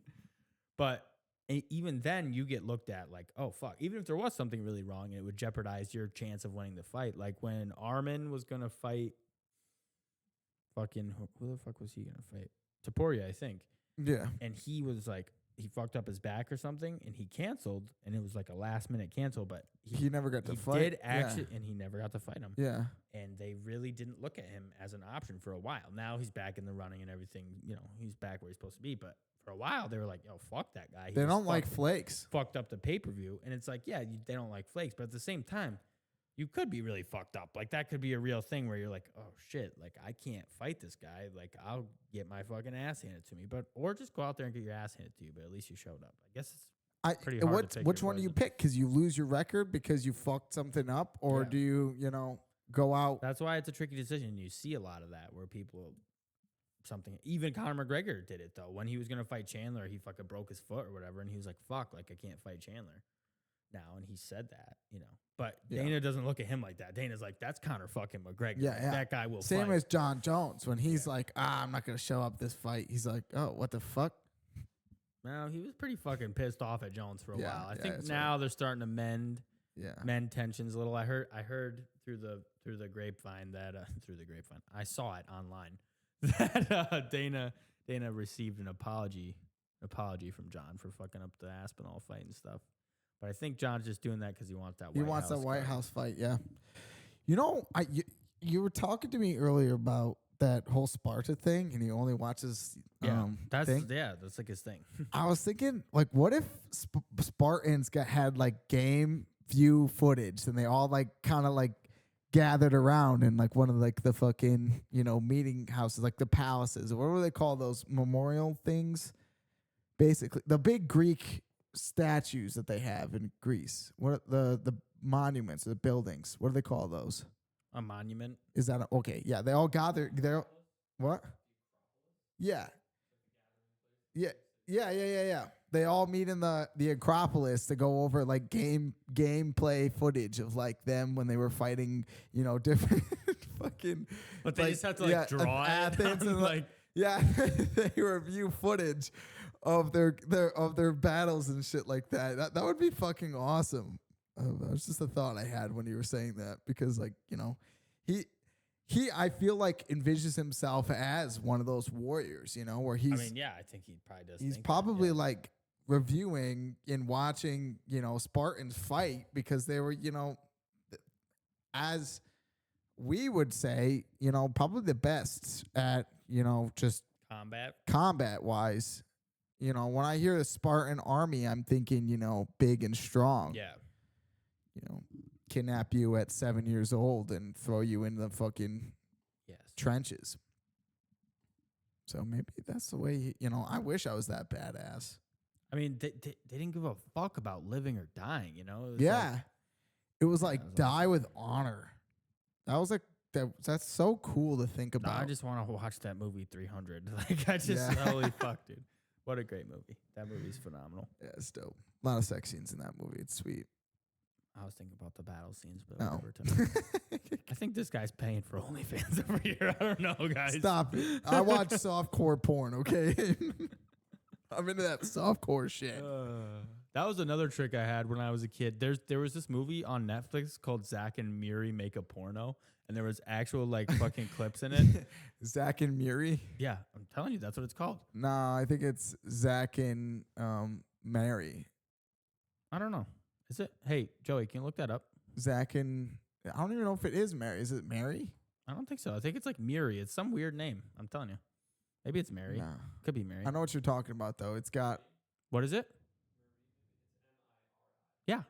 But even then you get looked at like, oh, fuck. Even if there was something really wrong, it would jeopardize your chance of winning the fight. Like when Armin was going to fight fucking, who the fuck was he going to fight? Taporia, I think. Yeah. And he was like, he fucked up his back or something, and he canceled, and it was like a last-minute cancel, but he never got to fight. He did actually, and he never got to fight him. Yeah. And they really didn't look at him as an option for a while. Now he's back in the running and everything. He's back where he's supposed to be. But for a while, they were like, yo, fuck that guy. They don't like flakes. Fucked up the pay-per-view. And it's like, yeah, they don't like flakes. But at the same time, you could be really fucked up. Like, that could be a real thing where you're like, oh, shit, like, I can't fight this guy. Like, I'll get my fucking ass handed to me. Or just go out there and get your ass handed to you, but at least you showed up. I guess it's pretty hard to pick. Which one do you pick? Because you lose your record because you fucked something up? Or do you, go out? That's why it's a tricky decision. You see a lot of that where people, even Conor McGregor did it, though. When he was going to fight Chandler, he fucking broke his foot or whatever, and he was like, fuck, like, I can't fight Chandler now, and he said that, But Dana doesn't look at him like that. Dana's like, that's Conor fucking McGregor. Yeah, yeah. That guy will fight. Same as John Jones. When he's like, I'm not going to show up this fight. He's like, oh, what the fuck? No, he was pretty fucking pissed off at Jones for a while. I think now right. they're starting to mend tensions a little. I heard through the grapevine that I saw it online that Dana received an apology from John for fucking up the Aspinall fight and stuff. But I think John's just doing that because he wants that. He wants that White House fight. Yeah. You were talking to me earlier about that whole Sparta thing, and he only watches. That's like his thing. I was thinking, like, what if Spartans had like game view footage, and they all like kind of like gathered around in like one of like the fucking meeting houses, like the palaces, or what do they call those memorial things? Basically, the big Greek statues that they have in Greece. What are the monuments, the buildings? What do they call those? A monument? Is that okay? Yeah, they all gather. They're what? Yeah. They all meet in the Acropolis to go over like gameplay footage of like them when they were fighting, different fucking. But they just have to draw Athens and like they review footage of their battles and shit like that. That would be fucking awesome. That was just a thought I had when you were saying that, because like, he I feel like envisions himself as one of those warriors, where he's. I mean, yeah, I think he probably does. He's probably like reviewing and watching, Spartans fight, because they were, as we would say, probably the best at, just combat wise. When I hear the Spartan army, I'm thinking, big and strong. Yeah. Kidnap you at 7 years old and throw you in the fucking trenches. So maybe that's the way, I wish I was that badass. I mean, they didn't give a fuck about living or dying, you know? It was Yeah. It was like it was die with honor. That was like that's so cool to think No, about. I just want to watch that movie 300. Like, I just, Yeah. holy fuck, dude. What a great movie. That movie's phenomenal. Yeah, it's dope. A lot of sex scenes in that movie. It's sweet. I was thinking about the battle scenes, but No. whatever. I think this guy's paying for OnlyFans over here. I don't know, guys. Stop it. I watch softcore porn, okay? I'm into that softcore shit. That was another trick I had when I was a kid. There was this movie on Netflix called Zach and Miri Make a Porno, and there was actual like fucking clips in it. Zach and Miri? Yeah, I'm telling you, that's what it's called. Nah, I think it's Zach and Mary. I don't know. Is it? Hey, Joey, can you look that up? Zach and I don't even know if it is Mary. Is it Mary? I don't think so. I think it's like Miri. It's some weird name. I'm telling you. Maybe it's Mary. Nah. Could be Mary. I know what you're talking about though. It's got What is it? Yeah,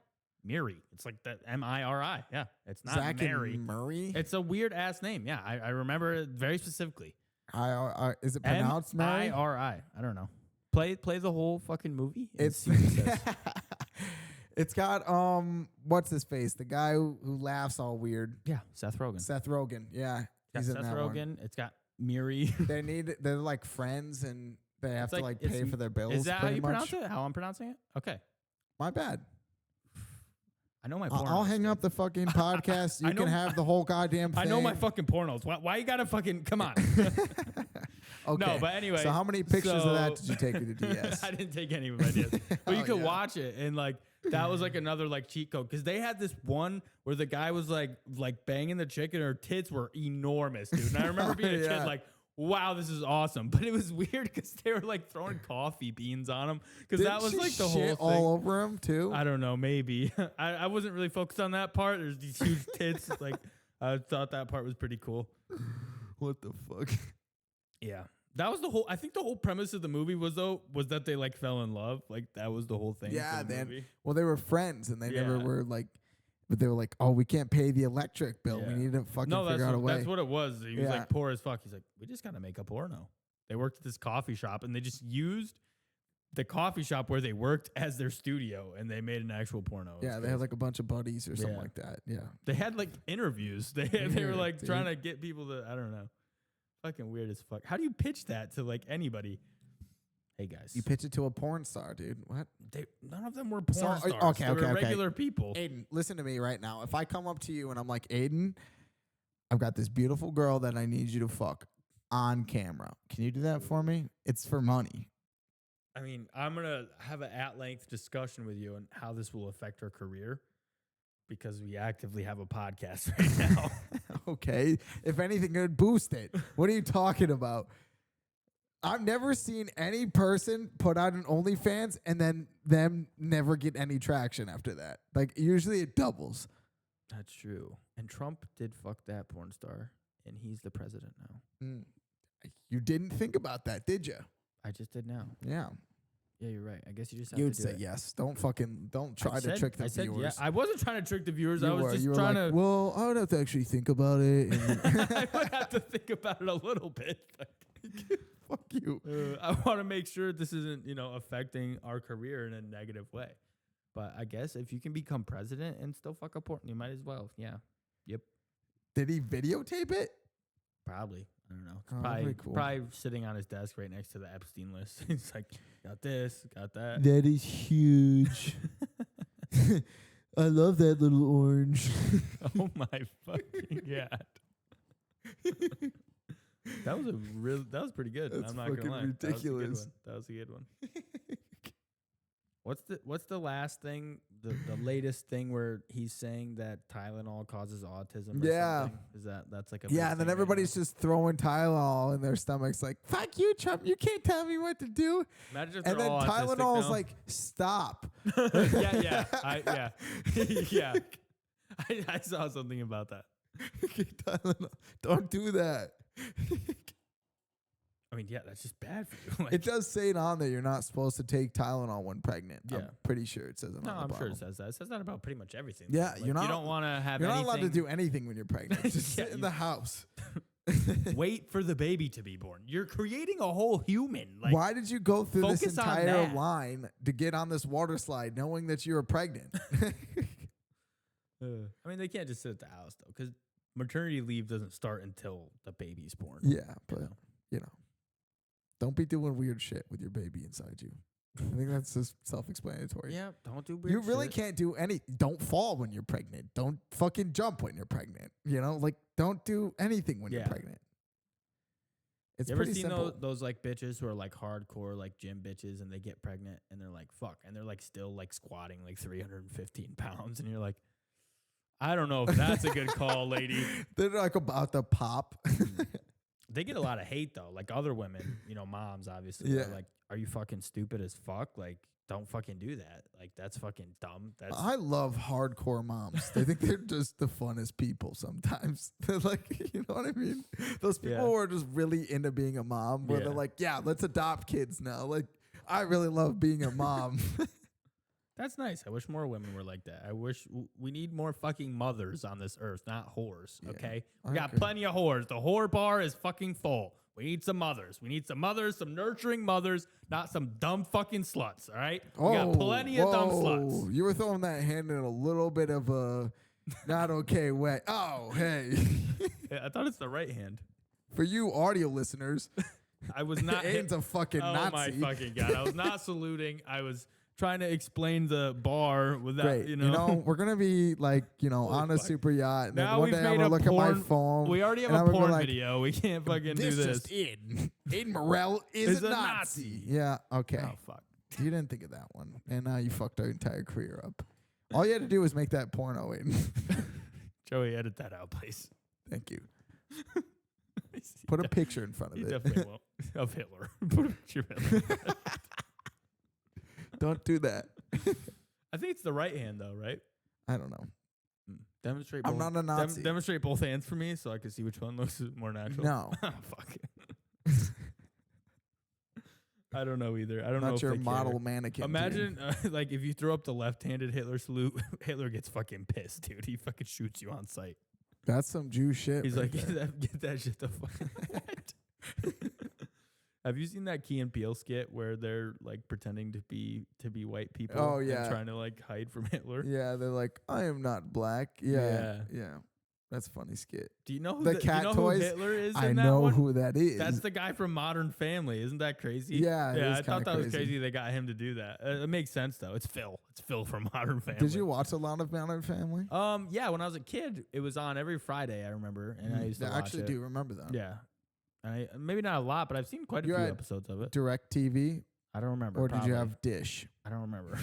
Miri. It's like that Miri. Yeah, it's not Zach Mary. and Murray. It's a weird ass name. Yeah, I remember it very specifically. Is it pronounced Mary? Miri. I don't know. Play the whole fucking movie. And It's see what it says. it's got what's his face? The guy who laughs all weird. Yeah, Seth Rogen. Seth Rogen. Yeah, Got he's in Seth that Rogen. one. It's got Miri. They're like friends and they have to like it's- pay for their bills. Is that how pretty you much. pronounce it? How I'm pronouncing it? Okay. My bad. I know my I'll pornos. hang dude. up the fucking podcast. You I know can have the whole goddamn thing. I know my fucking pornos. Why you gotta fucking come on? Okay. No, but anyway. So how many pictures of that did you take with the DS? I didn't take any of my ideas. But you Oh, could yeah. watch it and like that was like another like cheat code because they had this one where the guy was like banging the chick and her tits were enormous, dude. And I remember being a Yeah. kid like, wow, this is awesome. But it was weird because they were like throwing coffee beans on him because that Didn't was she like the shit whole thing. all over him too. I don't know, maybe. I wasn't really focused on that part. There's these huge tits. Like I thought that part was pretty cool. What the fuck? Yeah. That was I think the whole premise of the movie was that they like fell in love. Like that was the whole thing. Yeah, for the then movie. well, they were friends and they never Yeah. were like, but they were like, oh, we can't pay the electric bill. We Yeah. need to fucking No, figure out a way. that's what it was. He was Yeah. like poor as fuck. He's like, we just gotta make a porno. They worked at this coffee shop and they just used the coffee shop where they worked as their studio and they made an actual porno. It was Yeah, they crazy. had like a bunch of buddies or something Yeah. like that. Yeah. They had like interviews. They were Weird, like dude. trying to get people to I don't know. Fucking weird as fuck. How do you pitch that to like anybody? Hey guys. You pitch it to a porn star, dude. What? None of them were porn So, stars. okay, They were okay, okay. regular people. Aiden, listen to me right now. If I come up to you and I'm like, Aiden, I've got this beautiful girl that I need you to fuck on camera. Can you do that for me? It's for money. I mean, I'm gonna have an at-length discussion with you on how this will affect her career because we actively have a podcast right now. Okay. If anything, it would boost it. What are you talking about? I've never seen any person put out an OnlyFans and then them never get any traction after that. Like, usually it doubles. That's true. And Trump did fuck that porn star, and he's the president now. You didn't think about that, did you? I just did now. Yeah. Yeah, you're right. I guess you just have You would to do say it. yes. Don't try to trick the I said, viewers. yeah. I wasn't trying to trick the viewers. I You was were. just You were trying like, to. well, I would have to actually think about it. and- I would have to think about it a little bit. Fuck you. I want to make sure this isn't, affecting our career in a negative way. But I guess if you can become president and still fuck a porn, you might as well. Yeah. Yep. Did he videotape it? Probably. I don't know. It's Oh, probably, pretty cool. probably sitting on his desk right next to the Epstein list. He's like, got this, got that. That is huge. I love that little orange. Oh my fucking god. That was pretty good. That's I'm not fucking gonna lie. ridiculous. That was a good one. What's the last thing, the latest thing where he's saying that Tylenol causes autism or Yeah. something? That's like a big Yeah, and then thing right everybody's now. just throwing Tylenol in their stomachs like, fuck you, Trump. You can't tell me what to do. Imagine if And they're then all autistic Tylenol's now. like, stop. yeah. Yeah. I saw something about that. Tylenol. Don't do that. I mean, yeah, that's just bad for you. Like, It does say it on there. You're not supposed to take Tylenol when pregnant. I'm Yeah. pretty sure it says it no, on the I'm sure bottle. it says that. It says that about pretty much everything. Yeah, Like, you're not- You don't want to have You're not anything. allowed to do anything when you're pregnant. Just Yeah, sit in you- the house. Wait for the baby to be born. You're creating a whole human. Like, Why did you go through this focus on entire that. line to get on this water slide knowing that you were pregnant? I mean, they can't just sit at the house though, because maternity leave doesn't start until the baby's born. Yeah, but don't be doing weird shit with your baby inside you. I think that's just self-explanatory. Yeah, don't do weird You really shit. can't do don't fall when you're pregnant. Don't fucking jump when you're pregnant. Like don't do anything when you're Yeah. pregnant. It's You ever pretty seen simple. those like bitches who are like hardcore like gym bitches and they get pregnant and they're like fuck and they're like still like squatting like 315 pounds and you're like, I don't know if that's a good call, lady. They're like about to pop. They get a lot of hate though. Like other women, moms obviously. Yeah. They're like, are you fucking stupid as fuck? Like, don't fucking do that. Like, that's fucking dumb. That's I love hardcore moms. They think they're just the funnest people sometimes. They're like, you know what I mean? Those people Yeah. who are just really into being a mom, where they're Yeah. like, yeah, let's adopt kids now. Like, I really love being a mom. That's nice. I wish more women were like that. I wish we need more fucking mothers on this earth, not whores. Yeah, Okay, I we got agree. plenty of whores. The whore bar is fucking full. We need some mothers. We need some mothers, some nurturing mothers, not some dumb fucking sluts. All right, we got plenty of dumb sluts. You were throwing that hand in a little bit of a not okay way. Oh, hey. Yeah, I thought it's the right hand. For you audio listeners, I was not. Aiden's a fucking Oh Nazi. my fucking god! I was not saluting. I was trying to explain the bar without, Great. We're going to be like, on a fuck. super yacht. And then Now one we've day I'm made going to a look at my porn. phone. We already have and a I'm gonna be porn like, video. We can't fucking do This this. just in. Aiden Morell is a Nazi. Yeah, okay. Oh fuck. You didn't think of that one. And now you fucked our entire career up. All you had to do was make that porno, Aiden. Joey, edit that out, please. Thank you. Put a picture in front of You it. definitely won't. Of Hitler. Put a picture of Hitler. Don't do that. I think it's the right hand, though, right? I don't know. Demonstrate. I'm both, not a Nazi. demonstrate both hands for me, so I can see which one looks more natural. No. Oh, fuck. I don't know either. I don't know Not if your they model care. mannequin. Imagine, like, if you throw up the left-handed Hitler salute, Hitler gets fucking pissed, dude. He fucking shoots you on sight. That's some Jew shit. He's right like, there. get that shit the fuck. What? Have you seen that Key and Peele skit where they're like pretending to be white people? Oh, and yeah. trying to like hide from Hitler. Yeah, they're like, I am not black. Yeah. That's a funny skit. Do you know who The do cat you know toys? who Hitler is? I in that know one? who that is. That's the guy from Modern Family. Isn't that crazy? Yeah, it is I thought kinda that was crazy. crazy. They got him to do that. It makes sense though. It's Phil. It's Phil from Modern Family. Did you watch a lot of Modern Family? Yeah. When I was a kid, it was on every Friday. I remember, and I used to I watch actually it. do remember that. Yeah. Maybe not a lot, but I've seen quite a You few had episodes of it. Direct TV, I don't remember. or did you probably. have Dish? I don't remember.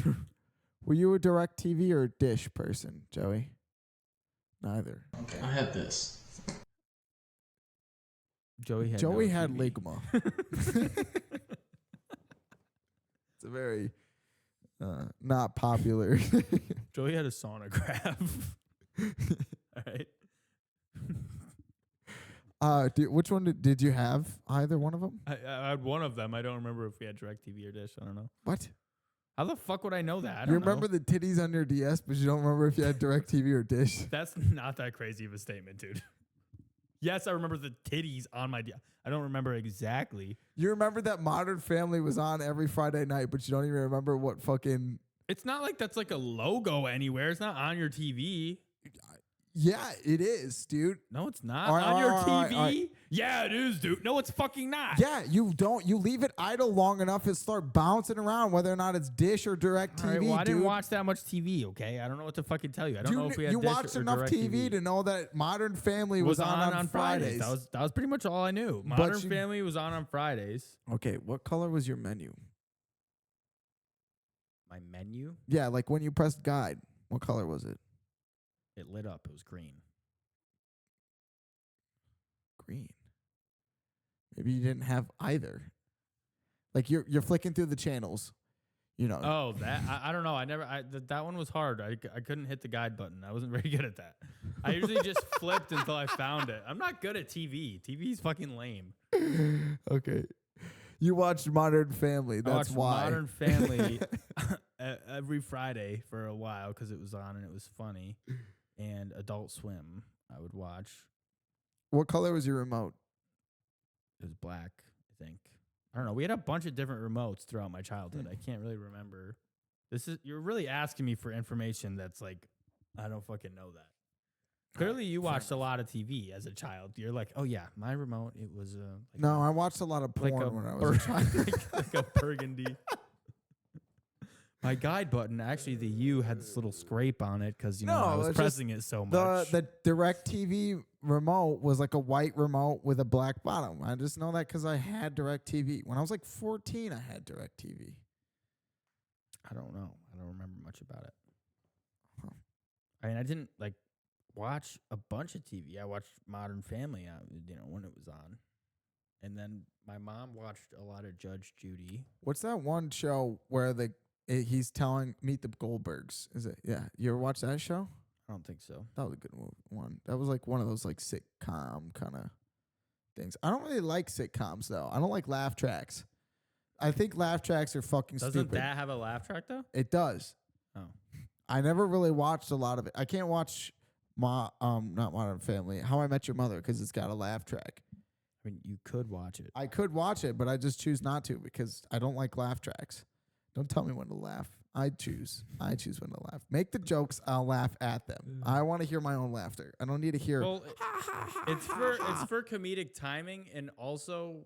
Were you a Direct TV or a Dish person, Joey? Neither. Okay. I had this. Joey had Joey no had TV. Ligma. It's a very not popular. Joey had a sonograph. All right. Which one did you have? Either one of them? I had one of them. I don't remember if we had DirecTV or Dish. I don't know. What? How the fuck would I know that? I You don't remember know. the titties on your DS, but you don't remember if you had Direct TV or Dish? That's not that crazy of a statement, dude. Yes, I remember the titties on my I don't remember exactly. You remember that Modern Family was on every Friday night, but you don't even remember what fucking... It's not like that's like a logo anywhere. It's not on your TV. Yeah, it is, dude. No, it's not. All right, on your all right, TV? all right, all right. Yeah, it is, dude. No, it's fucking not. Yeah, you leave it idle long enough, it start bouncing around whether or not it's Dish or Direct TV, All right, well, I dude. didn't watch that much TV, okay? I don't know what to fucking tell you. I don't know if we had You Dish watched or enough DirecTV. TV to know that Modern Family was on Fridays. That was pretty much all I knew. But Modern you- Family was on Fridays. Okay, what color was your menu? My menu, Yeah, like when you pressed guide, what color was it? it lit up. It was green. Green. Maybe you didn't have either. Like you're flicking through the channels, you know. Oh, that I don't know. That one was hard. I couldn't hit the guide button. I wasn't very good at that. I usually just flipped until I found it. I'm not good at TV. TV's fucking lame. Okay. You watched Modern Family. I That's watched why. Modern Family every Friday for a while because it was on and it was funny. And Adult Swim I would watch. What color was your remote? It was black, I think. I don't know. We had a bunch of different remotes throughout my childhood. I can't really remember. You're really asking me for information that's like, I don't fucking know that. Clearly, you watched a lot of TV as a child. You're like, oh yeah, my remote. It was I watched a lot of porn when I was a child. like a burgundy. My guide button, actually, the U had this little scrape on it because I was pressing it so much. The DirecTV remote was like a white remote with a black bottom. I just know that because I had DirecTV. When I was like 14, I had DirecTV. I don't know. I don't remember much about it. Huh. I mean, I didn't like watch a bunch of TV. I watched Modern Family, when it was on, and then my mom watched a lot of Judge Judy. What's that one show where he's telling Meet the Goldbergs? Is it? Yeah, you ever watch that show? I don't think so. That was a good one. That was like one of those like sitcom kind of things. I don't really like sitcoms though. I don't like laugh tracks. I think laugh tracks are fucking Doesn't stupid. that have a laugh track though? It does. Oh. I never really watched a lot of it. I can't watch not Modern Family, How I Met Your Mother, because it's got a laugh track. I mean, you could watch it. I could watch it, but I just choose not to because I don't like laugh tracks. Don't tell me when to laugh. I choose when to laugh. Make the jokes. I'll laugh at them. I want to hear my own laughter. I don't need to hear. Well, it's for comedic timing, and also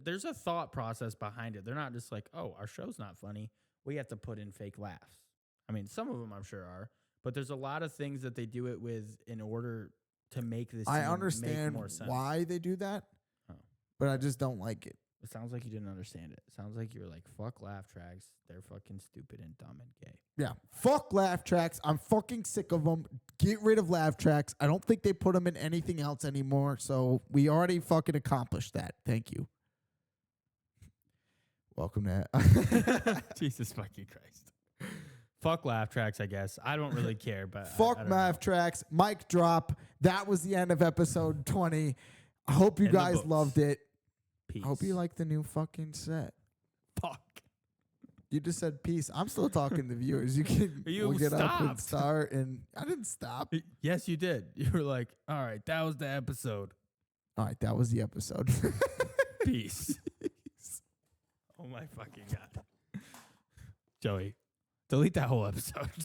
there's a thought process behind it. They're not just like, oh, our show's not funny. We have to put in fake laughs. I mean, some of them I'm sure are, but there's a lot of things that they do it with in order to make this. I understand make more sense. why they do that, Oh. but I just don't like it. It sounds like you didn't understand it. It sounds like you were like, fuck laugh tracks. They're fucking stupid and dumb and gay. Yeah, fuck laugh tracks. I'm fucking sick of them. Get rid of laugh tracks. I don't think they put them in anything else anymore, so we already fucking accomplished that. Thank you. Welcome to Jesus fucking Christ. Fuck laugh tracks, I guess. I don't really care, but fuck I don't laugh know. tracks. Mic drop. That was the end of episode 20. I hope you In the guys books. loved it. Peace. I hope you like the new fucking set. Fuck. You just said peace. I'm still talking to viewers. You can You get up and stopped. start, and I didn't stop. Yes, you did. You were like, all right, that was the episode. All right, that was the episode. Peace. Oh my fucking God. Joey, delete that whole episode.